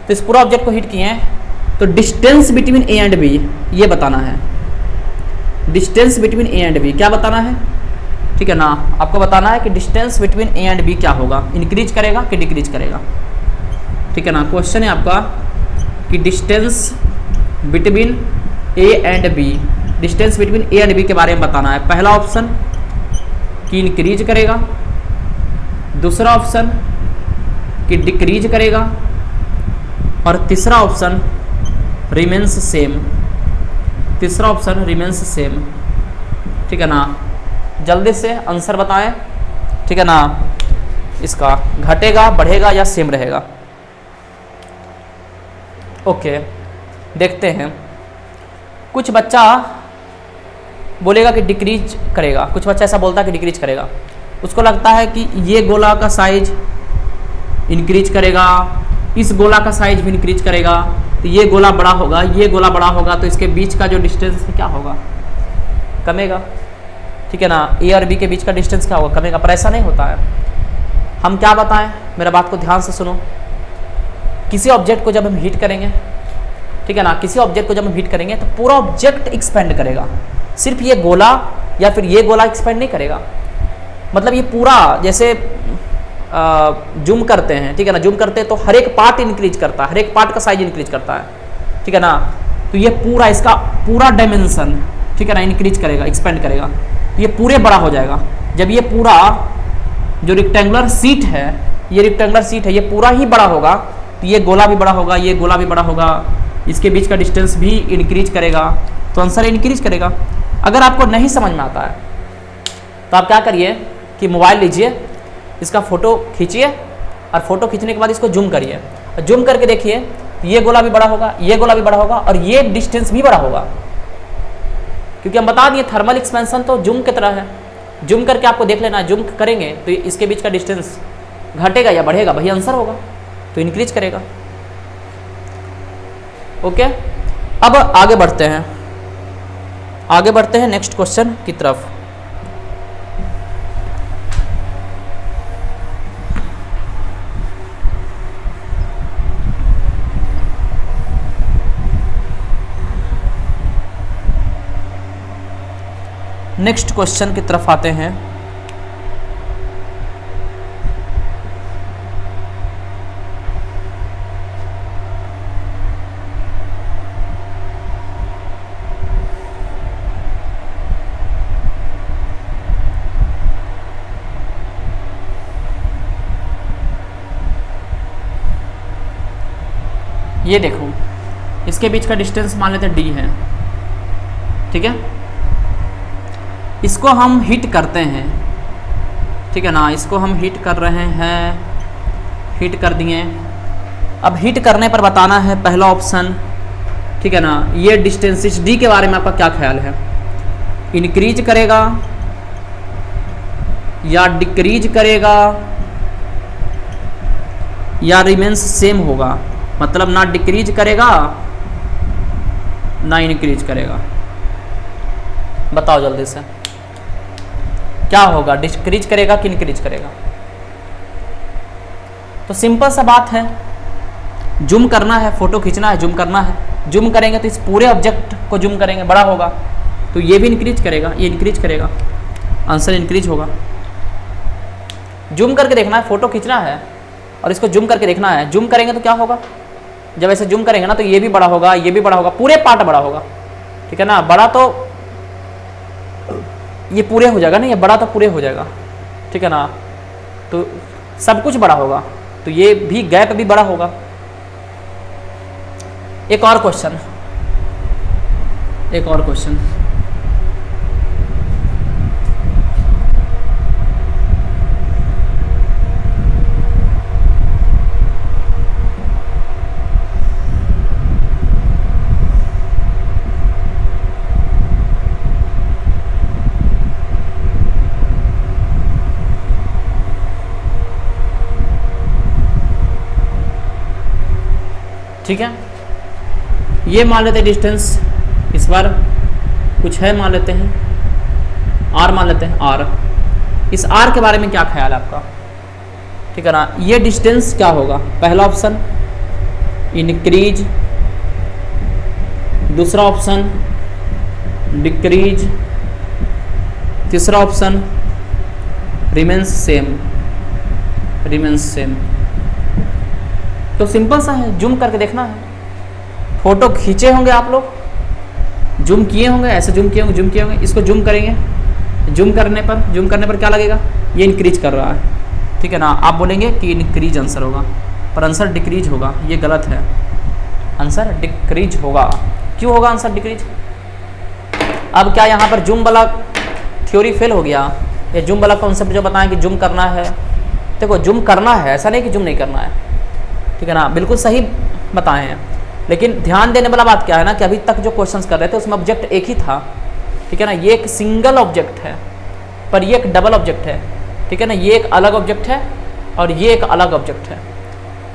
तो इस पूरा ऑब्जेक्ट को हिट किए हैं, तो distance between A and B ये बताना है। Distance between A and B क्या बताना है, ठीक है ना, आपको बताना है कि distance between A and B क्या होगा, इंक्रीज करेगा कि डिक्रीज करेगा, ठीक है ना। क्वेश्चन है आपका कि distance between A and B, distance between A and B के बारे में बताना है। पहला ऑप्शन कि इंक्रीज करेगा, दूसरा ऑप्शन कि डिक्रीज करेगा और तीसरा ऑप्शन रिमेंस सेम, तीसरा ऑप्शन रिमेंस सेम, ठीक है ना। जल्दी से आंसर बताएं, ठीक है ना, इसका घटेगा, बढ़ेगा या सेम रहेगा। ओके, देखते हैं। कुछ बच्चा बोलेगा कि डिक्रीज करेगा, कुछ बच्चा ऐसा बोलता है कि डिक्रीज करेगा। उसको लगता है कि ये गोला का साइज इंक्रीज करेगा, इस गोला का साइज भी इंक्रीज करेगा, तो ये गोला बड़ा होगा, ये गोला बड़ा होगा, तो इसके बीच का जो डिस्टेंस है क्या होगा, कमेगा, ठीक है ना। ए और बी के बीच का डिस्टेंस क्या होगा, कमेगा। पर ऐसा नहीं होता है। हम क्या बताएं, मेरा बात को ध्यान से सुनो। किसी ऑब्जेक्ट को जब हम हीट करेंगे, ठीक है ना, किसी ऑब्जेक्ट को जब हम हीट करेंगे तो पूरा ऑब्जेक्ट एक्सपेंड करेगा, सिर्फ ये गोला या फिर ये गोला एक्सपेंड नहीं करेगा। मतलब ये पूरा जैसे जूम करते हैं, ठीक है ना, जूम करते हैं तो हर एक पार्ट इंक्रीज करता है, हर एक पार्ट का साइज इंक्रीज करता है, ठीक है ना। तो ये पूरा, इसका पूरा डायमेंशन, ठीक है ना, इंक्रीज करेगा, एक्सपेंड करेगा, ये पूरे बड़ा हो जाएगा। जब ये पूरा जो रेक्टेंगुलर सीट है, ये रेक्टेंगुलर सीट है, ये पूरा ही बड़ा होगा, तो ये गोला भी बड़ा होगा, ये गोला भी बड़ा होगा, इसके बीच का डिस्टेंस भी इंक्रीज करेगा, तो आंसर इंक्रीज करेगा। अगर आपको नहीं समझ में आता है तो आप क्या करिए कि मोबाइल लीजिए, इसका फ़ोटो खींचिए और फोटो खींचने के बाद इसको जूम करिए, और जूम करके देखिए ये गोला भी बड़ा होगा, ये गोला भी बड़ा होगा और ये डिस्टेंस भी बड़ा होगा, क्योंकि हम बता दिए थर्मल एक्सपेंशन तो जूम की तरह है। जूम करके आपको देख लेना, जूम करेंगे तो इसके बीच का डिस्टेंस घटेगा या बढ़ेगा, वही आंसर होगा, तो इंक्रीज करेगा। ओके, अब आगे बढ़ते हैं, आगे बढ़ते हैं नेक्स्ट क्वेश्चन की तरफ। नेक्स्ट क्वेश्चन की तरफ आते हैं। ये देखो, इसके बीच का डिस्टेंस मान लेते हैं d है, ठीक है। इसको हम हिट करते हैं, ठीक है ना, इसको हम हिट कर रहे हैं, हिट कर दिए। अब हिट करने पर बताना है पहला ऑप्शन, ठीक है ना। ये डिस्टेंस इस d के बारे में आपका क्या ख्याल है, इंक्रीज करेगा या डिक्रीज करेगा या रिमेंस सेम होगा, मतलब ना डिक्रीज करेगा ना इंक्रीज करेगा। बताओ जल्दी से क्या होगा, डिक्रीज करेगा कि इंक्रीज करेगा। तो सिंपल सा बात है, जूम करना है, फोटो खींचना है, जूम करना है। जूम करेंगे तो इस पूरे ऑब्जेक्ट को जूम करेंगे, बड़ा होगा, तो ये भी इंक्रीज करेगा, ये इंक्रीज करेगा, आंसर इंक्रीज होगा। जूम करके देखना है, फोटो खींचना है और इसको जूम करके देखना है। जूम करेंगे तो क्या होगा, जब ऐसे जूम करेंगे ना तो ये भी बड़ा होगा, ये भी बड़ा होगा, पूरे पार्ट बड़ा होगा, ठीक है ना। बड़ा तो ये पूरे हो जाएगा ना, ये बड़ा तो पूरे हो जाएगा, ठीक है ना। तो सब कुछ बड़ा होगा, तो ये भी गैप भी बड़ा होगा। एक और क्वेश्चन, एक और क्वेश्चन, ठीक है। ये मान लेते हैं डिस्टेंस, इस बार कुछ है मान लेते हैं, r मान लेते हैं, r। इस r के बारे में क्या ख्याल है आपका, ठीक है ना। ये डिस्टेंस क्या होगा, पहला ऑप्शन इंक्रीज, दूसरा ऑप्शन डिक्रीज, तीसरा option remains same, remains same. तो सिंपल सा है, जूम करके देखना है। फोटो खींचे होंगे आप लोग, जूम किए होंगे, ऐसे जूम किए होंगे, जूम किए होंगे, इसको जूम करेंगे, जूम करने पर क्या लगेगा, ये इंक्रीज कर रहा है, ठीक है ना। आप बोलेंगे कि इंक्रीज आंसर होगा, पर आंसर डिक्रीज होगा, ये गलत है, आंसर डिक्रीज होगा। क्यों होगा आंसर डिक्रीज? अब क्या यहाँ पर जूम वाला थ्योरी फेल हो गया? ये जूम वाला कॉन्सेप्ट जो बताएं कि जूम करना है, देखो जूम करना है, ऐसा नहीं कि जूम नहीं करना है, ठीक है ना, बिल्कुल सही बताए हैं। लेकिन ध्यान देने वाला बात क्या है ना कि अभी तक जो क्वेश्चंस कर रहे थे उसमें ऑब्जेक्ट एक ही था, ठीक है ना। ये एक सिंगल ऑब्जेक्ट है, पर ये एक डबल ऑब्जेक्ट है, ठीक है ना। ये एक अलग ऑब्जेक्ट है और ये एक अलग ऑब्जेक्ट है,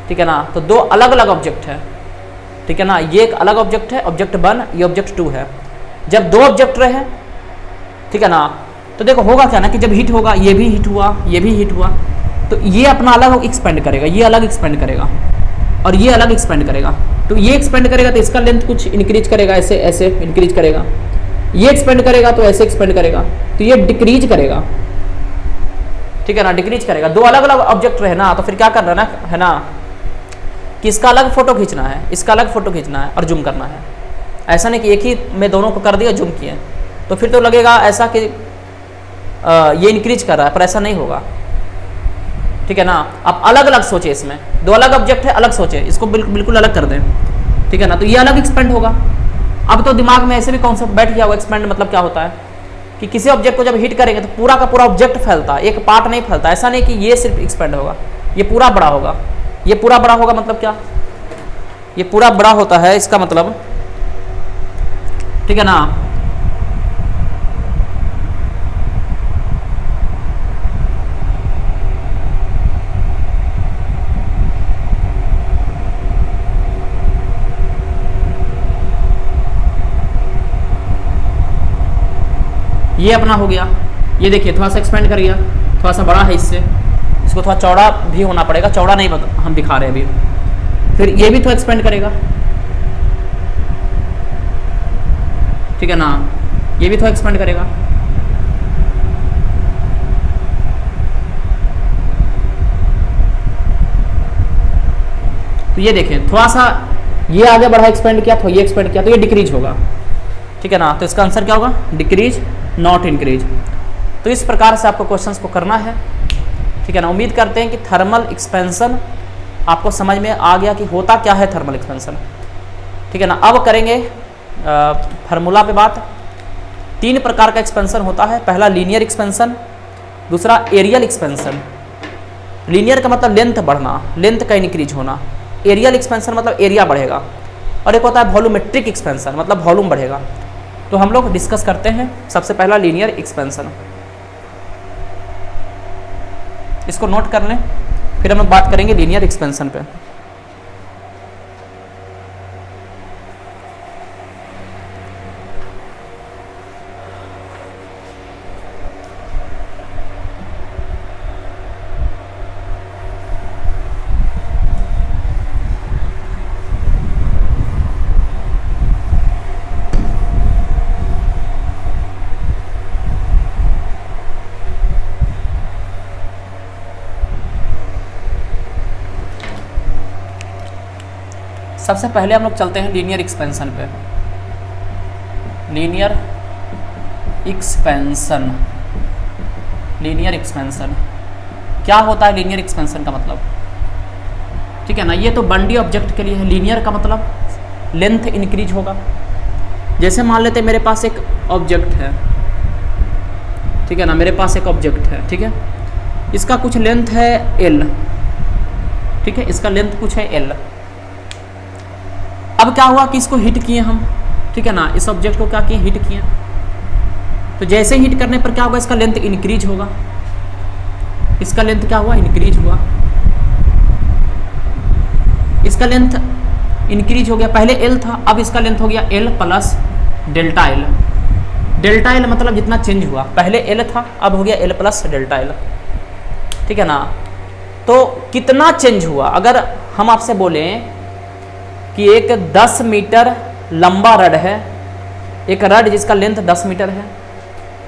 ठीक है ना। तो दो अलग अलग ऑब्जेक्ट है, ठीक है ना। ये एक अलग ऑब्जेक्ट है, ऑब्जेक्ट 1, ये ऑब्जेक्ट 2 है। जब दो ऑब्जेक्ट रहे, ठीक है ना, तो देखो होगा क्या ना कि जब हिट होगा, ये भी हिट हुआ, ये भी हिट हुआ, तो ये अपना अलग एक्सपेंड करेगा, ये अलग एक्सपेंड करेगा और ये अलग एक्सपेंड करेगा। तो ये एक्सपेंड करेगा तो इसका लेंथ कुछ इंक्रीज करेगा, ऐसे ऐसे इंक्रीज करेगा। ये एक्सपेंड करेगा तो ऐसे एक्सपेंड करेगा, तो ये डिक्रीज करेगा, ठीक है ना, डिक्रीज करेगा। दो अलग अलग ऑब्जेक्ट रहे ना, तो फिर क्या करना ना है ना कि इसका अलग फोटो खींचना है, इसका अलग फोटो खींचना है और जूम करना है। ऐसा नहीं कि एक ही में दोनों को कर दिया, जूम किए, तो फिर तो लगेगा ऐसा कि ये इंक्रीज कर रहा है, पर ऐसा नहीं होगा, ठीक है ना। आप अलग अलग सोचे, इसमें दो अलग ऑब्जेक्ट है, अलग सोचे, इसको बिल्कुल अलग कर दें, ठीक है ना, तो ये अलग एक्सपेंड होगा। अब तो दिमाग में ऐसे भी कॉन्सेप्ट बैठ गया होगा, एक्सपेंड मतलब क्या होता है कि किसी ऑब्जेक्ट को जब हिट करेंगे तो पूरा का पूरा ऑब्जेक्ट फैलता है, एक पार्ट नहीं फैलता। ऐसा नहीं कि ये सिर्फ एक्सपेंड होगा, ये पूरा बड़ा होगा। ये पूरा बड़ा होगा मतलब क्या, ये पूरा बड़ा होता है, इसका मतलब, ठीक है ना। ये अपना हो गया, ये देखिए थोड़ा सा एक्सपेंड कर गया, थोड़ा सा बड़ा है इससे, इसको थोड़ा चौड़ा भी होना पड़ेगा, चौड़ा नहीं हम दिखा रहे अभी। फिर ये भी थोड़ा एक्सपेंड करेगा, ठीक है ना, ये भी थोड़ा एक्सपेंड करेगा। तो ये देखें थोड़ा सा ये आगे बढ़ा, एक्सपेंड किया, थोड़ा ये एक्सपेंड किया, तो ये डिक्रीज होगा, ठीक है ना। तो इसका आंसर क्या होगा, डिक्रीज नॉट इंक्रीज। तो इस प्रकार से आपको क्वेश्चंस को करना है, ठीक है ना। उम्मीद करते हैं कि थर्मल एक्सपेंशन आपको समझ में आ गया कि होता क्या है थर्मल एक्सपेंशन, ठीक है ना। अब करेंगे फार्मूला पे बात। 3 प्रकार का एक्सपेंशन होता है, पहला लीनियर एक्सपेंशन, दूसरा एरियल एक्सपेंशन। लीनियर का मतलब लेंथ बढ़ना, लेंथ का इंक्रीज होना। एरियल एक्सपेंशन मतलब एरिया बढ़ेगा। और एक होता है वॉल्यूमेट्रिक एक्सपेंशन, मतलब वॉल्यूम बढ़ेगा। तो हम लोग डिस्कस करते हैं सबसे पहला लीनियर एक्सपेंशन, इसको नोट कर लें, फिर हम लोग बात करेंगे लीनियर एक्सपेंशन पे। सबसे पहले हम लोग चलते हैं लीनियर एक्सपेंशन पे। लीनियर एक्सपेंशन, लीनियर एक्सपेंशन क्या होता है? लीनियर एक्सपेंशन का मतलब, ठीक है ना, ये तो बंडी ऑब्जेक्ट के लिए है। लीनियर का मतलब लेंथ इंक्रीज होगा। जैसे मान लेते हैं मेरे पास एक ऑब्जेक्ट है, ठीक है ना, मेरे पास एक ऑब्जेक्ट है, ठीक है, इसका कुछ लेंथ है l, ठीक है, इसका लेंथ कुछ है l। अब क्या हुआ कि इसको हिट किए हम, ठीक है ना, इस ऑब्जेक्ट को क्या किए, हिट किए। तो जैसे हिट करने पर क्या होगा, इसका लेंथ इंक्रीज होगा। इसका लेंथ क्या हुआ, इंक्रीज हुआ। इसका लेंथ इंक्रीज हो गया, पहले l था, अब इसका लेंथ हो गया l plus delta l। Delta l मतलब जितना चेंज हुआ, पहले l था, अब हो गया l प्लस डेल्टा l, ठीक है ना। तो कितना चेंज हुआ? अगर हम आपसे बोलें कि एक 10 मीटर लंबा रड है, एक रड जिसका लेंथ 10 मीटर है,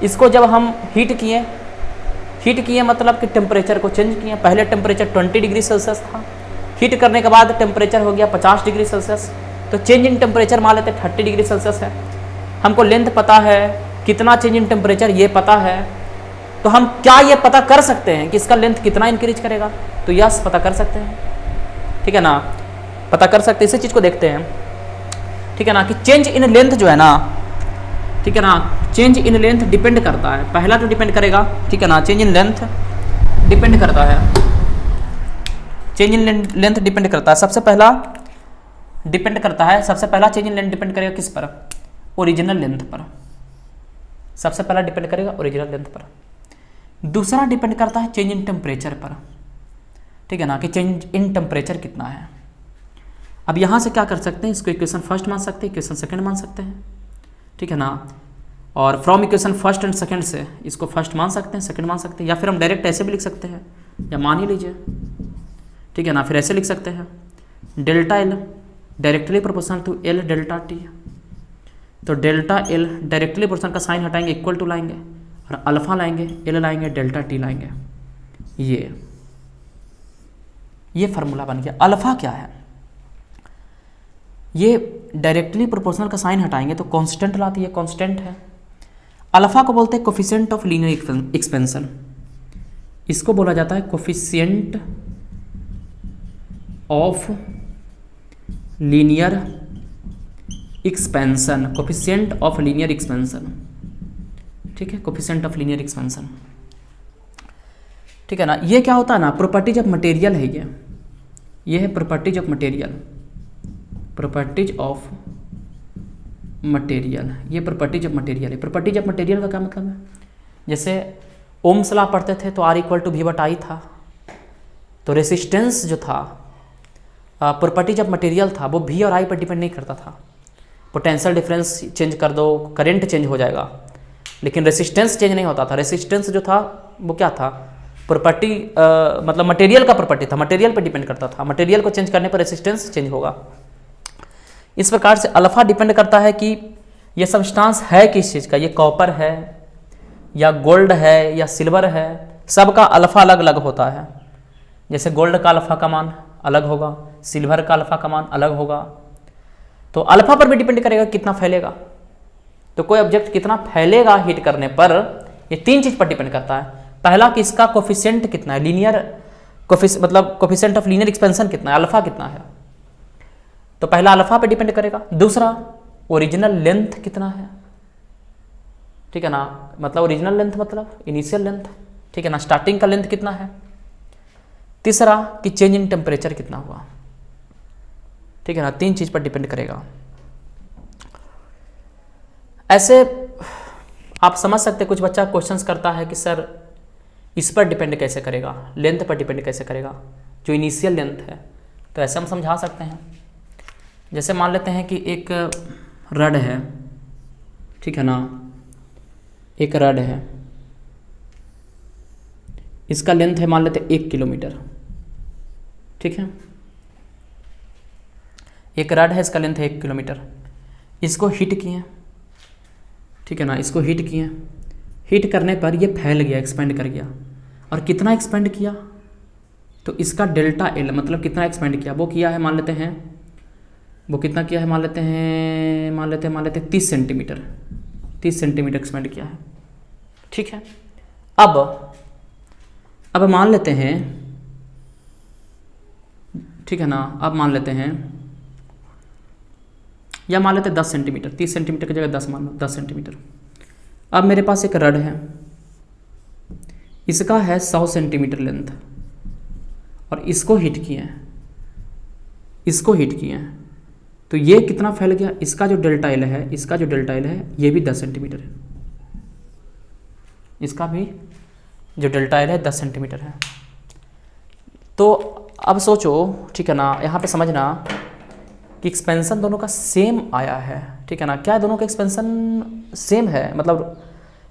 इसको जब हम हीट किए मतलब कि टेम्परेचर को चेंज किए। पहले टेम्परेचर 20 डिग्री सेल्सियस था, हीट करने के बाद टेम्परेचर हो गया 50 डिग्री सेल्सियस। तो चेंज इन टेम्परेचर मान लेते 30 डिग्री सेल्सियस है। हमको लेंथ पता है, कितना चेंज इन टेम्परेचर ये पता है, तो हम क्या ये पता कर सकते हैं कि इसका लेंथ कितना इंक्रीज करेगा? तो यस, पता कर सकते हैं, ठीक है ना, पता कर सकते हैं। इसी चीज़ को देखते हैं, ठीक है ना, कि चेंज इन लेंथ जो है ना, ठीक है ना, चेंज इन लेंथ डिपेंड करता है। पहला तो डिपेंड करेगा, ठीक है ना, चेंज इन लेंथ डिपेंड करता है, चेंज इन लेंथ डिपेंड करता है। सबसे पहला डिपेंड करता है, सबसे पहला चेंज इन लेंथ डिपेंड करेगा किस पर? ओरिजिनल लेंथ पर। सबसे पहला डिपेंड करेगा ओरिजिनल लेंथ पर। दूसरा डिपेंड करता है चेंज इन टेम्परेचर पर, ठीक है ना, कि चेंज इन टेम्परेचर कितना है। अब यहाँ से क्या कर सकते हैं, इसको इक्वेशन फर्स्ट मान सकते हैं, इक्वेशन सेकंड मान सकते हैं, ठीक है ना, और from equation first and second से इसको फर्स्ट मान सकते हैं, सेकंड मान सकते हैं, या फिर हम डायरेक्ट ऐसे भी लिख सकते हैं, या मान ही लीजिए, ठीक है ना, फिर ऐसे लिख सकते हैं, delta L directly proportional to L delta T. तो डेल्टा एल डायरेक्टली प्रोपोर्शनल का साइन हटाएंगे, इक्वल टू लाएंगे, और अल्फा लाएंगे, एल लाएंगे, डेल्टा टी लाएंगे। ये फार्मूला बन गया। अल्फा क्या है? ये डायरेक्टली प्रोपोर्शनल का साइन हटाएंगे तो कांस्टेंट लाती है, कांस्टेंट है। अल्फा को बोलते हैं कोफिशिएंट ऑफ लीनियर एक्सपेंशन, इसको बोला जाता है coefficient of linear expansion, coefficient of linear expansion, ठीक है, कोफिशिएंट ऑफ लीनियर एक्सपेंशन, ठीक है ना। ये क्या होता है ना, प्रॉपर्टीज ऑफ मटेरियल है ये है properties of material, properties of material, ये प्रॉपर्टीज ऑफ मटेरियल है। प्रॉपर्टीज ऑफ मटेरियल का क्या मतलब है? जैसे ओम्स लॉ पढ़ते थे तो R equal to V but I था, तो रेसिस्टेंस जो था, प्रॉपर्टीज ऑफ मटेरियल था, वो V और I पर डिपेंड नहीं करता था। पोटेंशियल डिफरेंस चेंज कर दो, करंट चेंज हो जाएगा, लेकिन रेसिस्टेंस चेंज नहीं होता था। रेसिस्टेंस जो था वो क्या था, प्रॉपर्टी मतलब मटेरियल का प्रॉपर्टी था, मटेरियल पर डिपेंड करता था। मटेरियल को चेंज करने पर रेसिस्टेंस चेंज होगा। इस प्रकार से अल्फा डिपेंड करता है कि ये सब्सटेंस है किस चीज़ का, ये कॉपर है या गोल्ड है या सिल्वर है, सबका अल्फा अलग अलग होता है। जैसे गोल्ड का अल्फा का मान अलग होगा, सिल्वर का अल्फा का मान अलग होगा। तो अल्फा पर भी डिपेंड करेगा कितना फैलेगा, तो कोई ऑब्जेक्ट कितना फैलेगा हीट करने पर, ये 3 चीज़ पर डिपेंड करता है। पहला कि इसका कोफिशिएंट कितना है, लीनियर मतलब कोफिशिएंट ऑफ लीनियर एक्सपेंशन कितना है, अल्फा कितना है, तो पहला अल्फा पे डिपेंड करेगा। दूसरा ओरिजिनल लेंथ कितना है, ठीक है ना, मतलब ओरिजिनल लेंथ मतलब इनिशियल लेंथ, ठीक है ना, स्टार्टिंग का लेंथ कितना है। तीसरा कि चेंज इन टेम्परेचर कितना हुआ, ठीक है ना, 3 चीज पर डिपेंड करेगा। ऐसे आप समझ सकते, कुछ बच्चा क्वेश्चंस करता है कि सर इस पर डिपेंड कैसे करेगा, लेंथ पर डिपेंड कैसे करेगा, जो इनिशियल लेंथ है। तो ऐसे हम समझा सकते हैं, जैसे मान लेते हैं कि एक रड है, ठीक है ना, एक रड है, इसका लेंथ है मान लेते हैं 1 किलोमीटर, ठीक है, एक रड है, इसका लेंथ है 1 किलोमीटर। इसको हीट किए, ठीक है ना, इसको हीट किए, हीट करने पर ये फैल गया, एक्सपेंड कर गया। और कितना एक्सपेंड किया, तो इसका डेल्टा एल मतलब कितना एक्सपेंड किया, वो किया है मान लेते हैं, वो कितना किया है मान लेते हैं 30 सेंटीमीटर, 30 सेंटीमीटर एक्सपेंड किया है, ठीक है। अब मान लेते हैं, ठीक है ना, अब मान लेते हैं, या मान लेते हैं 10 सेंटीमीटर, 30 सेंटीमीटर की जगह 10 मान लो, 10 सेंटीमीटर। अब मेरे पास एक रड है, इसका है 100 सेंटीमीटर लेंथ, और इसको हीट किए हैं, इसको हीट किए हैं, तो ये कितना फैल गया, इसका जो डेल्टा एल है, इसका जो डेल्टा एल है ये भी 10 सेंटीमीटर है, इसका भी जो डेल्टा एल है 10 सेंटीमीटर है। तो अब सोचो, ठीक है ना, यहाँ पे समझना कि एक्सपेंशन दोनों का सेम आया है, ठीक है ना, क्या दोनों का एक्सपेंशन सेम है, मतलब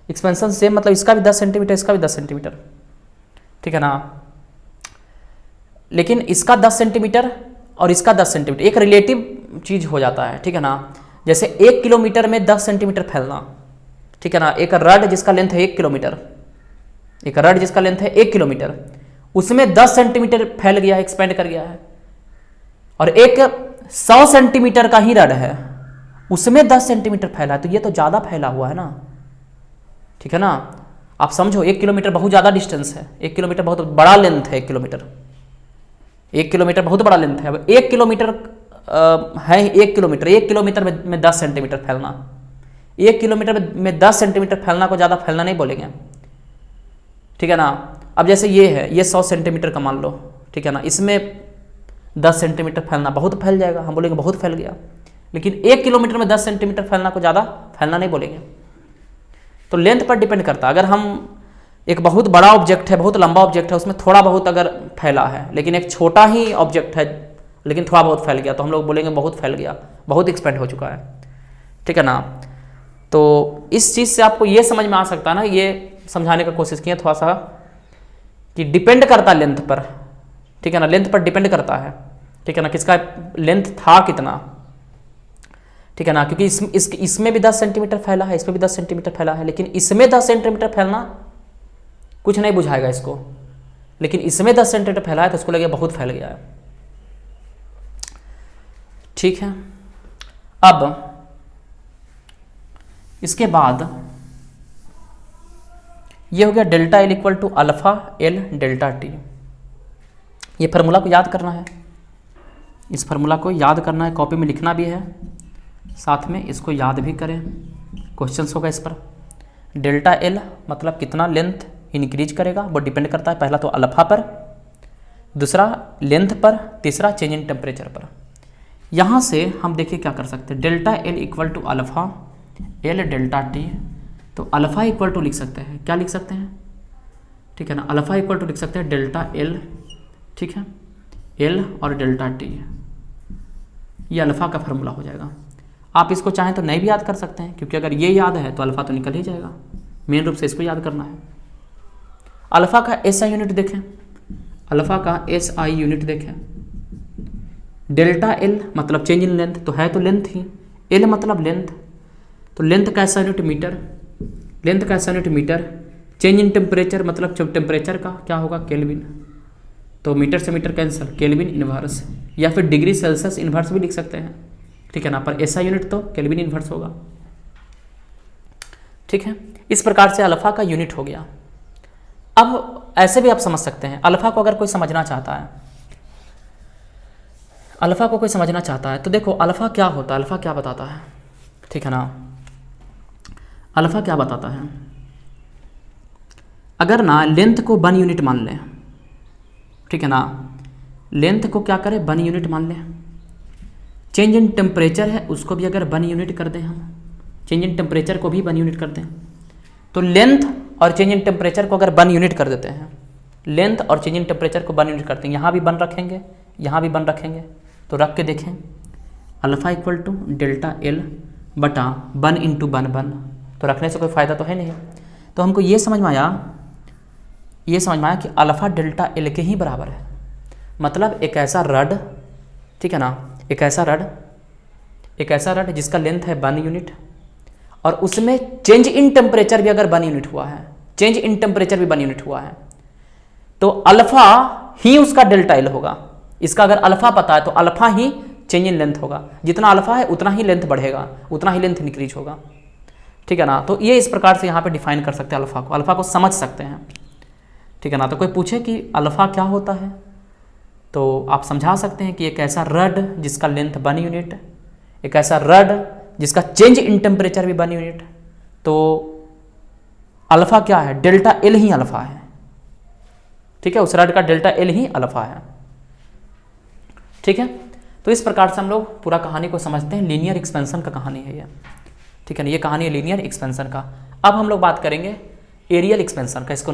एक्सपेंशन सेम मतलब इसका भी 10 सेंटीमीटर, इसका भी 10 सेंटीमीटर, ठीक है ना, लेकिन इसका 10 सेंटीमीटर और इसका 10 सेंटीमीटर एक रिलेटिव चीज हो जाता है, ठीक है ना। जैसे 1 किलोमीटर में 10 सेंटीमीटर फैलना, ठीक है ना, एक रड जिसका लेंथ है 1 किलोमीटर, एक रड जिसका लेंथ है 1 किलोमीटर, उसमें 10 सेंटीमीटर फैल गया है, एक्सपेंड कर गया है। और एक 100 सेंटीमीटर का ही रड है, उसमें 10 सेंटीमीटर फैला है, तो ये तो ज़्यादा फैला हुआ है ना, ठीक है ना। आप समझो 1 किलोमीटर बहुत ज़्यादा डिस्टेंस है, 1 किलोमीटर बहुत बड़ा लेंथ है, 1 किलोमीटर, 1 किलोमीटर बहुत बड़ा लेंथ है। अब 1 किलोमीटर है, 1 किलोमीटर, 1 किलोमीटर में 10 सेंटीमीटर फैलना, 1 किलोमीटर में 10 सेंटीमीटर फैलना को ज़्यादा फैलना नहीं बोलेंगे, ठीक है ना। अब जैसे ये है, ये 100 सेंटीमीटर का मान लो, ठीक है ना, इसमें 10 सेंटीमीटर फैलना बहुत फैल जाएगा, हम बोलेंगे बहुत फैल गया। लेकिन 1 किलोमीटर में 10 सेंटीमीटर फैलना को ज़्यादा फैलना नहीं बोलेंगे। तो लेंथ पर डिपेंड करता है। अगर हम एक बहुत बड़ा ऑब्जेक्ट है, बहुत लंबा ऑब्जेक्ट है, उसमें थोड़ा बहुत अगर फैला है, लेकिन एक छोटा ही ऑब्जेक्ट है लेकिन थोड़ा बहुत फैल गया, तो हम लोग बोलेंगे बहुत फैल गया, बहुत एक्सपेंड हो चुका है, ठीक है ना। तो इस चीज़ से आपको ये समझ में आ सकता है ना, ये समझाने का कोशिश किया थोड़ा सा कि डिपेंड करता है लेंथ पर, ठीक है ना, लेंथ पर डिपेंड करता है, ठीक है ना, किसका लेंथ था कितना, ठीक है ना, क्योंकि इसमें भी 10 सेंटीमीटर फैला है, इसमें भी 10 सेंटीमीटर फैला है, लेकिन इसमें 10 सेंटीमीटर फैलना कुछ नहीं बुझाएगा इसको, लेकिन इसमें 10 सेंटीमीटर फैला है तो उसको लगे बहुत फैल गया है, ठीक है। अब इसके बाद ये हो गया delta L equal to alpha L delta T. ये फार्मूला को याद करना है, इस फार्मूला को याद करना है, कॉपी में लिखना भी है, साथ में इसको याद भी करें, क्वेश्चंस होगा इस पर। डेल्टा एल मतलब कितना लेंथ इंक्रीज करेगा, वो डिपेंड करता है पहला तो अल्फा पर, दूसरा लेंथ पर, तीसरा चेंज इन टेम्परेचर पर। यहाँ से हम देखिए क्या कर सकते हैं, delta L equal to alpha L delta T. तो अल्फा इक्वल टू लिख सकते हैं, क्या लिख सकते हैं, ठीक है ना, अल्फा इक्वल टू लिख सकते हैं डेल्टा एल, ठीक है, एल और डेल्टा टी, ये अल्फा का फार्मूला हो जाएगा। आप इसको चाहें तो नहीं भी याद कर सकते हैं, क्योंकि अगर ये याद है तो अल्फा तो निकल ही जाएगा, मेन रूप से इसको याद करना है। अल्फा का एसआई यूनिट देखें, अल्फा का एसआई यूनिट देखें, डेल्टा एल मतलब चेंज इन लेंथ, तो है तो लेंथ ही, एल मतलब लेंथ, तो लेंथ का एसआई यूनिट मीटर, लेंथ का SI unit metre, change in temperature मतलब टेम्परेचर का क्या होगा केल्विन, तो मीटर से मीटर कैंसिल, केल्विन इनवर्स, या फिर डिग्री सेल्सियस इनवर्स भी लिख सकते हैं, ठीक है ना, पर एसआई यूनिट तो केल्विन इनवर्स होगा, ठीक है। इस प्रकार से अल्फा का यूनिट हो गया। अब ऐसे भी आप समझ सकते हैं, अल्फा को अगर कोई समझना चाहता है, अल्फा को कोई समझना चाहता है तो देखो अल्फा क्या होता है, अल्फा क्या बताता है, ठीक है ना। अल्फा क्या बताता है, अगर ना लेंथ को 1 यूनिट मान लें, ठीक है ना, लेंथ को क्या करें 1 यूनिट मान लें, चेंज इन टेम्परेचर है उसको भी अगर 1 यूनिट कर दें, हम चेंज इन टेम्परेचर को भी 1 यूनिट कर दें, तो लेंथ और चेंज इन टेम्परेचर को अगर 1 यूनिट कर देते हैं, लेंथ और चेंज इन टेम्परेचर को 1 यूनिट करते हैं, यहाँ भी 1 रखेंगे, यहाँ भी 1 रखेंगे, तो रख के देखें alpha equal to delta L बटा 1 इंटू 1 1, तो रखने से कोई फ़ायदा तो है नहीं। तो हमको ये समझ में आया कि अल्फा डेल्टा एल के ही बराबर है, मतलब एक ऐसा रड, ठीक है ना, एक ऐसा रड जिसका लेंथ है 1 यूनिट और उसमें चेंज इन टेम्परेचर भी अगर 1 यूनिट हुआ है, चेंज इन टेम्परेचर भी 1 यूनिट हुआ है, तो अल्फा ही उसका डेल्टा एल होगा। इसका अगर अल्फा पता है तो alpha he change in length होगा, जितना अल्फा है उतना ही लेंथ बढ़ेगा, उतना ही लेंथ इंक्रीज होगा, ठीक है ना। तो ये इस प्रकार से यहाँ पे डिफाइन कर सकते हैं अल्फा को समझ सकते हैं, ठीक है ना। तो कोई पूछे कि अल्फा क्या होता है तो आप समझा सकते हैं कि एक ऐसा रड जिसका लेंथ 1 यूनिट, एक ऐसा रड जिसका चेंज इन टेम्परेचर भी 1 यूनिट, तो अल्फा क्या है, डेल्टा एल ही अल्फा है, ठीक है, उस रड का डेल्टा एल ही अल्फा है, ठीक है। तो इस प्रकार से हम लोग पूरा कहानी को समझते हैं, लीनियर एक्सपेंशन का कहानी है ये, ठीक है ना, ये कहानी है लीनियर एक्सपेंशन का। अब हम लोग बात करेंगे एरियल एक्सपेंशन का, इसको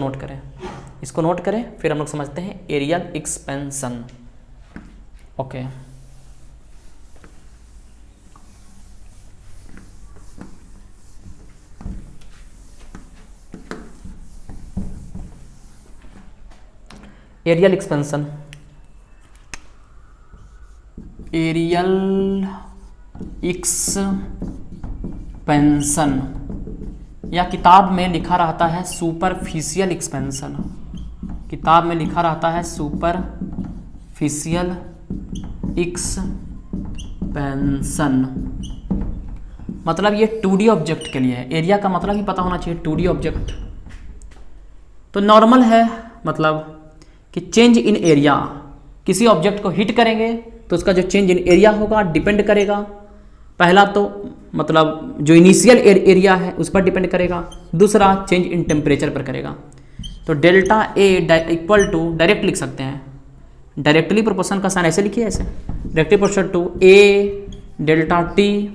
नोट करें, फिर हम लोग समझते हैं areal expansion. Okay, areal expansion, या किताब में लिखा रहता है सुपरफिशियल एक्सपेंशन, किताब में लिखा रहता है सुपरफिशियल एक्सपेंशन, मतलब ये 2D ऑब्जेक्ट के लिए है। एरिया का मतलब ही पता होना चाहिए, 2D ऑब्जेक्ट तो नॉर्मल है, मतलब कि चेंज इन एरिया, किसी ऑब्जेक्ट को हिट करेंगे तो उसका जो चेंज इन एरिया होगा डिपेंड करेगा, पहला तो मतलब जो इनिशियल एरिया है उस पर डिपेंड करेगा, दूसरा चेंज इन टेम्परेचर पर करेगा। तो delta A equal to, direct लिख सकते हैं, डायरेक्टली प्रोपोर्शन का साइन ऐसे लिखिए, ऐसे directly proportion to A delta T,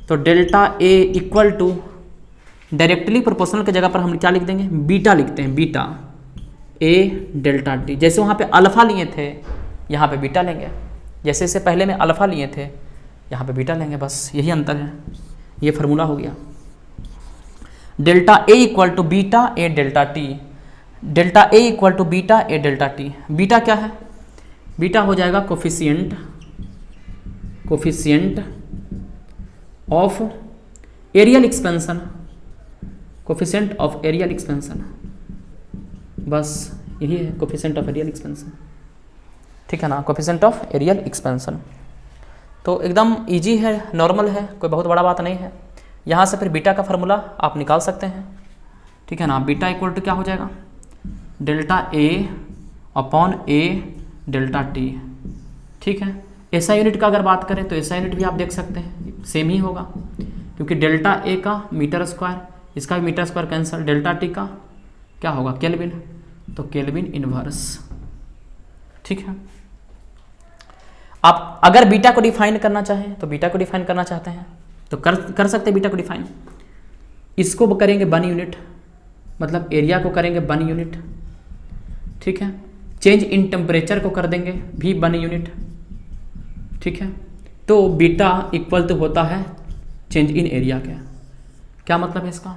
तो delta A equal to directly proportional की जगह पर हम क्या लिख देंगे, बीटा लिखते हैं, बीटा ए डेल्टा टी। जैसे वहाँ पे अल्फा लिए थे यहाँ पे बीटा लेंगे, जैसे इससे पहले में अल्फा लिए थे यहाँ पे बीटा लेंगे, बस यही अंतर है, ये फार्मूला हो गया। Delta A equal to beta A delta T, delta A equal to beta A delta T. Beta क्या है, बीटा हो जाएगा coefficient of areal expansion, coefficient of areal expansion, बस यही है कोफिशिएंट ऑफ एरियल एक्सपेंशन, ठीक है ना, कोफिशिएंट ऑफ एरियल एक्सपेंशन। तो एकदम इजी है, नॉर्मल है, कोई बहुत बड़ा बात नहीं है। यहाँ से फिर बीटा का फार्मूला आप निकाल सकते हैं, ठीक है ना। बीटा इक्वल टू क्या हो जाएगा, delta A upon A delta T, ठीक है। एसआई यूनिट का अगर बात करें तो एसआई यूनिट भी आप देख सकते हैं सेम ही होगा, क्योंकि डेल्टा ए का मीटर स्क्वायर, इसका भी metre square cancel, delta T का क्या होगा केल्विन, तो केल्विन इनवर्स, ठीक है। आप अगर बीटा को डिफाइन करना चाहें तो बीटा को डिफाइन करना चाहते हैं तो कर सकते हैं बीटा को डिफाइन। इसको करेंगे 1 यूनिट, मतलब एरिया को करेंगे 1 यूनिट, ठीक है। चेंज इन टेम्परेचर को कर देंगे भी 1 यूनिट, ठीक है। तो बीटा इक्वल तो होता है चेंज इन एरिया का। क्या मतलब है इसका,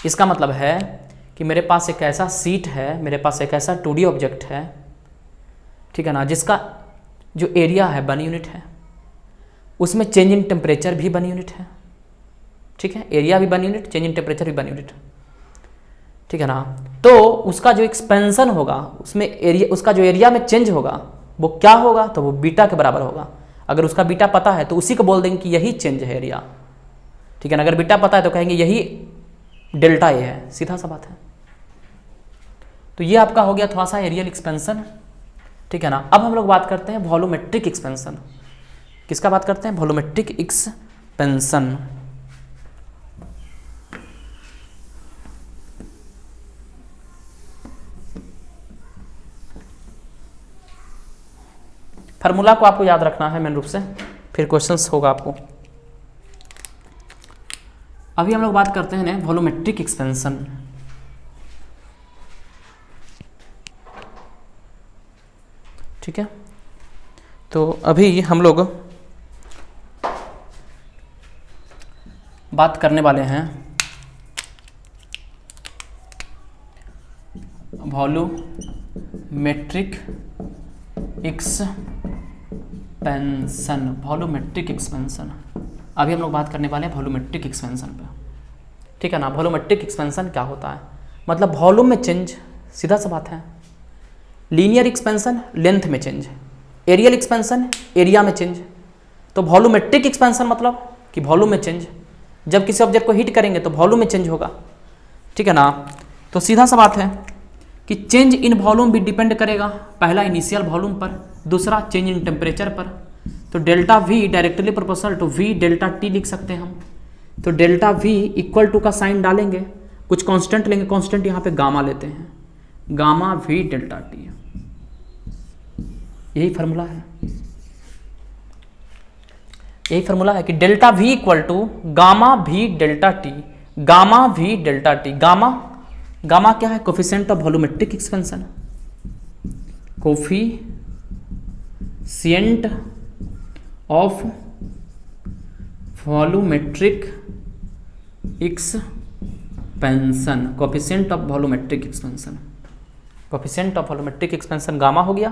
इसका मतलब है कि मेरे पास एक ऐसा सीट है, मेरे पास एक ऐसा 2D ऑब्जेक्ट है, ठीक है ना, जिसका जो एरिया है 1 यूनिट है, उसमें चेंज इन टेम्परेचर भी 1 यूनिट है, ठीक है। एरिया भी 1 यूनिट, चेंज इन टेम्परेचर भी 1 यूनिट, ठीक है ना। तो उसका जो एक्सपेंशन होगा उसमें एरिया, उसका जो एरिया में चेंज होगा वो क्या होगा, तो वो बीटा के बराबर होगा। अगर उसका बीटा पता है तो उसी को बोल देंगे कि यही चेंज है एरिया, ठीक है ना। अगर बीटा पता है तो कहेंगे यही डेल्टा ए है, सीधा सा बात है, तो ये आपका हो गया थोड़ा सा एरियल एक्सपेंशन, ठीक है ना। अब हम लोग बात करते हैं वॉल्यूमेट्रिक एक्सपेंशन। किसका बात करते हैं? Volumetric expansion. फार्मूला को आपको याद रखना है मेन रूप से, फिर क्वेश्चंस होगा आपको। अभी हम लोग बात करते हैं वॉल्यूमेट्रिक एक्सपेंशन। ठीक है, तो अभी हम लोग बात करने वाले हैं वॉल्यूमेट्रिक एक्सपेंशन। वॉल्यूमेट्रिक एक्सपेंशन अभी हम लोग बात करने वाले हैं वॉल्यूमेट्रिक एक्सपेंशन पे, ठीक है ना। वॉल्यूमेट्रिक एक्सपेंशन क्या होता है? मतलब वॉल्यूम में चेंज, सीधा सा बात है। लीनियर एक्सपेंशन लेंथ में चेंज, एरियल एक्सपेंशन एरिया में चेंज। तो वॉल्यूमेट्रिक एक्सपेंशन मतलब कि वॉल्यूम में चेंज। जब किसी ऑब्जेक्ट को हीट करेंगे तो वॉल्यूम में चेंज होगा, ठीक है ना। तो सीधा सा बात है कि चेंज इन वॉल्यूम भी डिपेंड करेगा, पहला इनिशियल वॉल्यूम पर, दूसरा चेंज इन टेम्परेचर पर। तो delta V directly proportional to V delta T लिख सकते हैं हम। तो डेल्टा वी इक्वल टू का साइन डालेंगे, कुछ कांस्टेंट लेंगे, कांस्टेंट यहाँ पे गामा लेते हैं, गामा वी डेल्टा टी, यही फार्मूला है। यही फार्मूला है कि delta V equal to gamma V delta T, gamma V delta T. Gamma, gamma क्या है? Coefficient of volumetric expansion, coefficient of volumetric expansion, coefficient of volumetric expansion, coefficient of volumetric expansion gamma हो गया।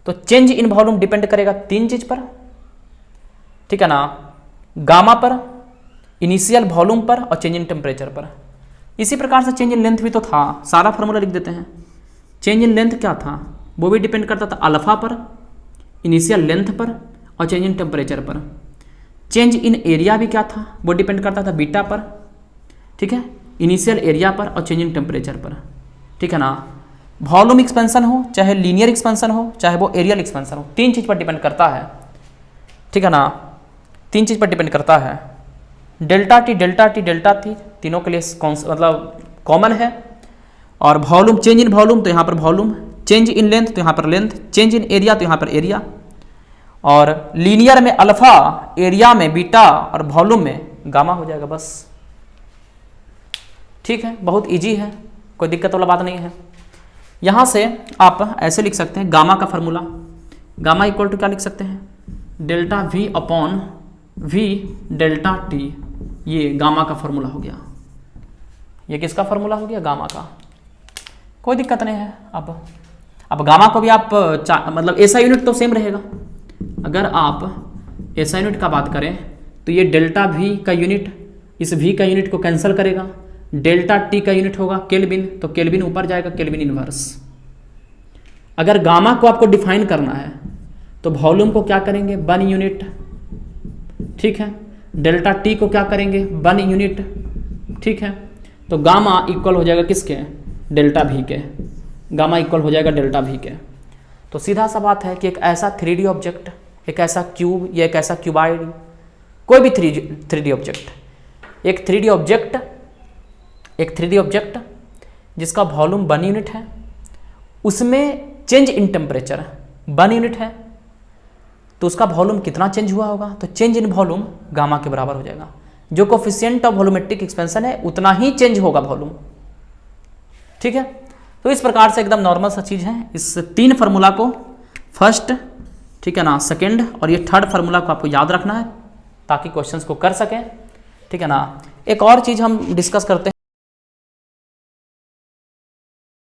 तो change in volume depend करेगा तीन चीज पर, ठीक है ना। गामा पर, इनिशियल वॉल्यूम पर और चेंज इन टेम्परेचर पर। इसी प्रकार से चेंज इन लेंथ भी तो था, सारा फार्मूला लिख देते हैं। चेंज इन लेंथ क्या था? वो भी डिपेंड करता था अल्फा पर, इनिशियल लेंथ पर और चेंज इन टेम्परेचर पर। चेंज इन एरिया भी क्या था? वो डिपेंड करता था बीटा पर, ठीक है, इनिशियल एरिया पर और चेंज इन टेम्परेचर पर, ठीक है ना। वॉल्यूम एक्सपेंशन हो, चाहे लीनियर एक्सपेंशन हो, चाहे वो एरियल एक्सपेंशन हो, तीन चीज पर डिपेंड करता है, ठीक है ना। तीन चीज पर डिपेंड करता है। Delta T delta T delta T तीनों के लिए मतलब कॉमन है। और वॉल्यूम, चेंज इन वॉल्यूम तो यहाँ पर वॉल्यूम, चेंज इन लेंथ तो यहाँ पर लेंथ, चेंज इन एरिया तो यहाँ पर एरिया। और लीनियर में अल्फा, एरिया में बीटा और वॉल्यूम में गामा हो जाएगा, बस। ठीक है, बहुत इजी है, कोई दिक्कत वाला बात नहीं है। यहाँ से आप ऐसे लिख सकते हैं गामा का फॉर्मूला, गामा इक्वल टू क्या लिख सकते हैं? Delta we upon we delta T, ये गामा का फॉर्मूला हो गया। ये किसका फॉर्मूला हो गया? गामा का। कोई दिक्कत नहीं है। अब गामा को भी आप मतलब ऐसा यूनिट तो सेम रहेगा। अगर आप ऐसा यूनिट का बात करें तो ये डेल्टा वी का यूनिट इस वी का यूनिट को कैंसिल करेगा, डेल्टा टी का यूनिट होगा केल्विन, तो केल्विन ऊपर जाएगा, केल्विन इनवर्स। अगर गामा को आपको डिफाइन करना है तो वॉल्यूम को क्या करेंगे? 1 यूनिट, ठीक है। डेल्टा टी को क्या करेंगे? 1 यूनिट, ठीक है। तो गामा इक्वल हो जाएगा किसके? डेल्टा वी के। गामा इक्वल हो जाएगा डेल्टा वी के। तो सीधा सा बात है कि एक ऐसा 3D ऑब्जेक्ट, एक ऐसा क्यूब या एक ऐसा क्यूबाइड, कोई भी 3D ऑब्जेक्ट, एक 3D ऑब्जेक्ट जिसका वॉल्यूम 1 यूनिट है, उसमें चेंज इन टेम्परेचर 1 यूनिट है, तो उसका वॉल्यूम कितना चेंज हुआ होगा? तो चेंज इन वॉल्यूम गामा के बराबर हो जाएगा। जो कोफिशिएंट ऑफ वॉल्यूमेट्रिक एक्सपेंशन है उतना ही चेंज होगा वॉल्यूम, ठीक है। तो इस प्रकार से एकदम नॉर्मल सा चीज़ है। इस 3 फार्मूला को, फर्स्ट, ठीक है ना, सेकंड और ये थर्ड फार्मूला को आपको याद रखना है ताकि क्वेश्चंस को कर सकें, ठीक है ना। एक और चीज़ हम डिस्कस करते हैं।